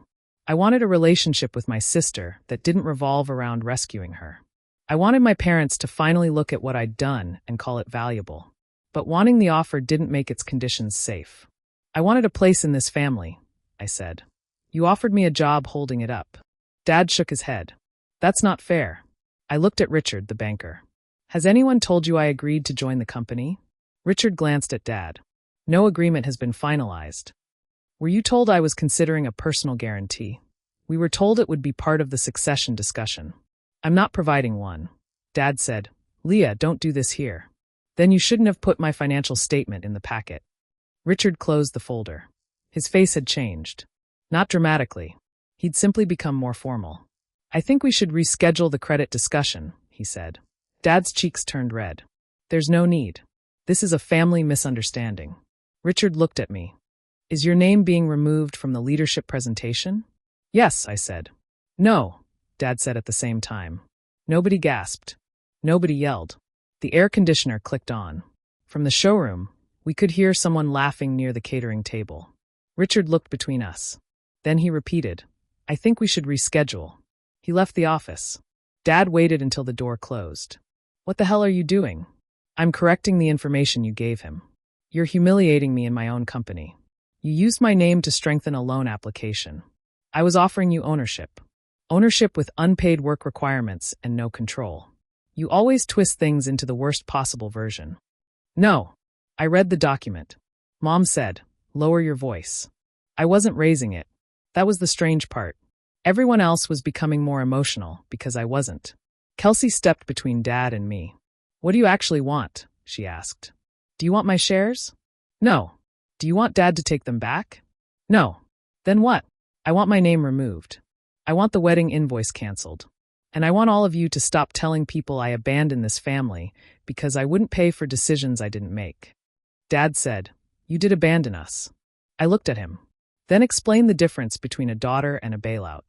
I wanted a relationship with my sister that didn't revolve around rescuing her. I wanted my parents to finally look at what I'd done and call it valuable. But wanting the offer didn't make its conditions safe. "I wanted a place in this family," I said. You offered me a job holding it up. Dad shook his head. That's not fair. I looked at Richard, the banker. Has anyone told you I agreed to join the company? Richard glanced at Dad. No agreement has been finalized. Were you told I was considering a personal guarantee? We were told it would be part of the succession discussion. I'm not providing one. Dad said, Leah, don't do this here. Then you shouldn't have put my financial statement in the packet. Richard closed the folder. His face had changed. Not dramatically. He'd simply become more formal. I think we should reschedule the credit discussion, he said. Dad's cheeks turned red. There's no need. This is a family misunderstanding. Richard looked at me. Is your name being removed from the leadership presentation? Yes, I said. No, Dad said at the same time. Nobody gasped. Nobody yelled. The air conditioner clicked on. From the showroom, we could hear someone laughing near the catering table. Richard looked between us. Then he repeated, I think we should reschedule. He left the office. Dad waited until the door closed. What the hell are you doing? I'm correcting the information you gave him. You're humiliating me in my own company. You used my name to strengthen a loan application. I was offering you ownership. Ownership with unpaid work requirements and no control. You always twist things into the worst possible version. No. I read the document. Mom said, lower your voice. I wasn't raising it. That was the strange part. Everyone else was becoming more emotional because I wasn't. Kelsey stepped between Dad and me. What do you actually want? She asked. Do you want my shares? No. Do you want Dad to take them back? No. Then what? I want my name removed. I want the wedding invoice canceled. And I want all of you to stop telling people I abandoned this family because I wouldn't pay for decisions I didn't make. Dad said, you did abandon us. I looked at him. Then explain the difference between a daughter and a bailout.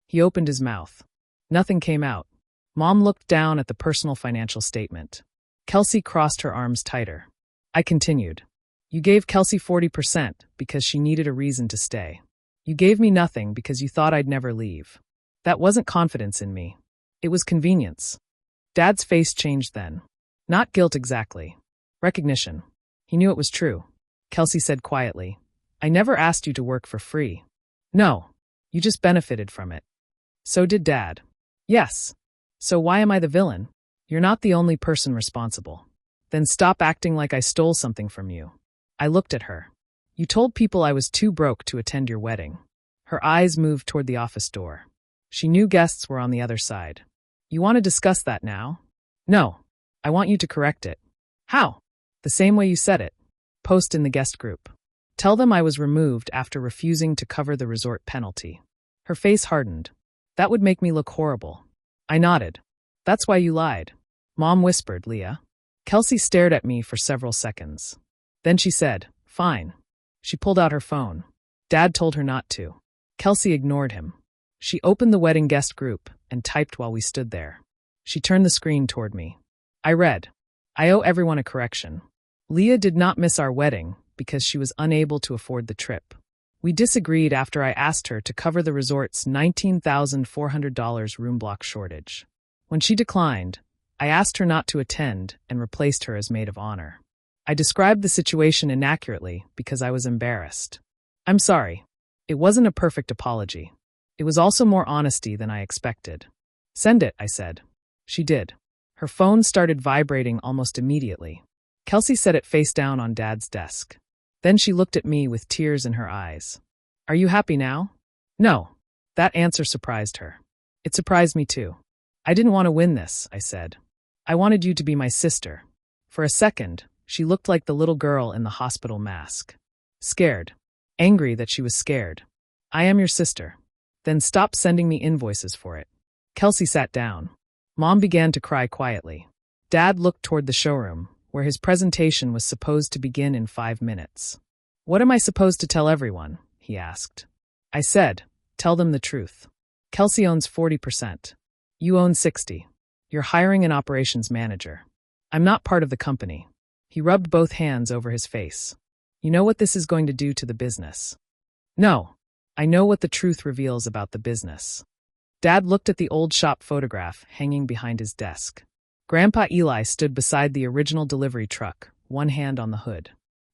He opened his mouth. Nothing came out. Mom looked down at the personal financial statement. Kelsey crossed her arms tighter. I continued. You gave Kelsey 40% because she needed a reason to stay. You gave me nothing because you thought I'd never leave. That wasn't confidence in me. It was convenience. Dad's face changed then. Not guilt exactly. Recognition. He knew it was true. Kelsey said quietly, I never asked you to work for free. No. You just benefited from it. So did Dad. Yes. So why am I the villain? You're not the only person responsible. Then stop acting like I stole something from you. I looked at her. You told people I was too broke to attend your wedding. Her eyes moved toward the office door. She knew guests were on the other side. You want to discuss that now? No. I want you to correct it. How? The same way you said it. Post in the guest group. Tell them I was removed after refusing to cover the resort penalty. Her face hardened. That would make me look horrible. I nodded. That's why you lied. Mom whispered, Leah. Kelsey stared at me for several seconds. Then she said, fine. She pulled out her phone. Dad told her not to. Kelsey ignored him. She opened the wedding guest group and typed while we stood there. She turned the screen toward me. I read, I owe everyone a correction. Leah did not miss our wedding because she was unable to afford the trip. We disagreed after I asked her to cover the resort's $19,400 room block shortage. When she declined, I asked her not to attend and replaced her as maid of honor. I described the situation inaccurately because I was embarrassed. I'm sorry. It wasn't a perfect apology. It was also more honesty than I expected. Send it, I said. She did. Her phone started vibrating almost immediately. Kelsey set it face down on Dad's desk. Then she looked at me with tears in her eyes. Are you happy now? No. That answer surprised her. It surprised me too. I didn't want to win this, I said. I wanted you to be my sister. For a second, she looked like the little girl in the hospital mask. Scared. Angry that she was scared. I am your sister. Then stop sending me invoices for it. Kelsey sat down. Mom began to cry quietly. Dad looked toward the showroom, where his presentation was supposed to begin in 5 minutes. What am I supposed to tell everyone? He asked. I said, tell them the truth. Kelsey owns 40%. You own 60%. You're hiring an operations manager. I'm not part of the company. He rubbed both hands over his face. You know what this is going to do to the business? No. I know what the truth reveals about the business. Dad looked at the old shop photograph hanging behind his desk. Grandpa Eli stood beside the original delivery truck, one hand on the hood.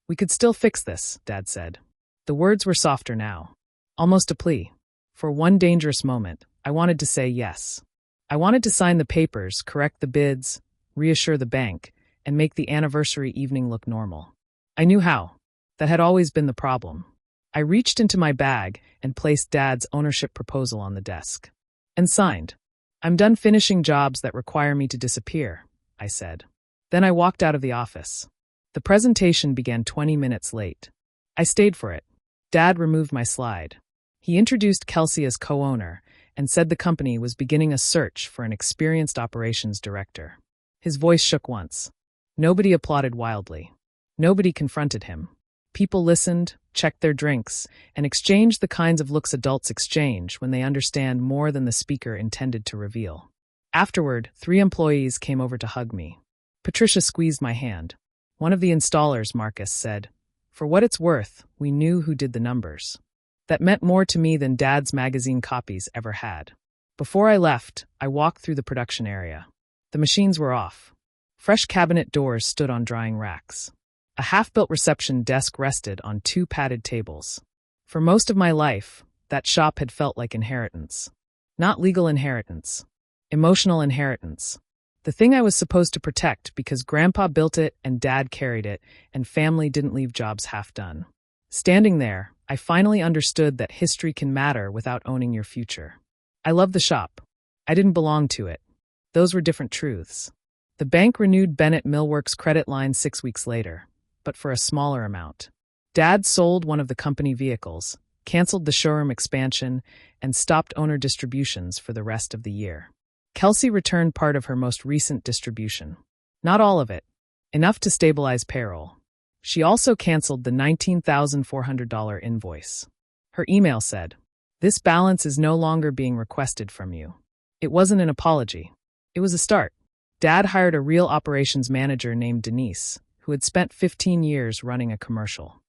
We could still fix this, Dad said. The words were softer now. Almost a plea. For one dangerous moment, I wanted to say yes. I wanted to sign the papers, correct the bids, reassure the bank, and make the anniversary evening look normal. I knew how. That had always been the problem. I reached into my bag and placed Dad's ownership proposal on the desk. And signed. I'm done finishing jobs that require me to disappear, I said. Then I walked out of the office. The presentation began 20 minutes late. I stayed for it. Dad removed my slide. He introduced Kelsey as co-owner and said the company was beginning a search for an experienced operations director. His voice shook once. Nobody applauded wildly. Nobody confronted him. People listened, checked their drinks, and exchanged the kinds of looks adults exchange when they understand more than the speaker intended to reveal. Afterward, 3 employees came over to hug me. Patricia squeezed my hand. One of the installers, Marcus, said, "For what it's worth, we knew who did the numbers." That meant more to me than Dad's magazine copies ever had. Before I left, I walked through the production area. The machines were off. Fresh cabinet doors stood on drying racks. A half-built reception desk rested on 2 padded tables. For most of my life, that shop had felt like inheritance. Not legal inheritance. Emotional inheritance. The thing I was supposed to protect because Grandpa built it and Dad carried it, and family didn't leave jobs half done. Standing there, I finally understood that history can matter without owning your future. I loved the shop. I didn't belong to it. Those were different truths. The bank renewed Bennett Millworks' credit line 6 weeks later, but for a smaller amount. Dad sold one of the company vehicles, canceled the showroom expansion, and stopped owner distributions for the rest of the year. Kelsey returned part of her most recent distribution. Not all of it. Enough to stabilize payroll. She also canceled the $19,400 invoice. Her email said, "This balance is no longer being requested from you." It wasn't an apology. It was a start. Dad hired a real operations manager named Denise, who had spent 15 years running a commercial.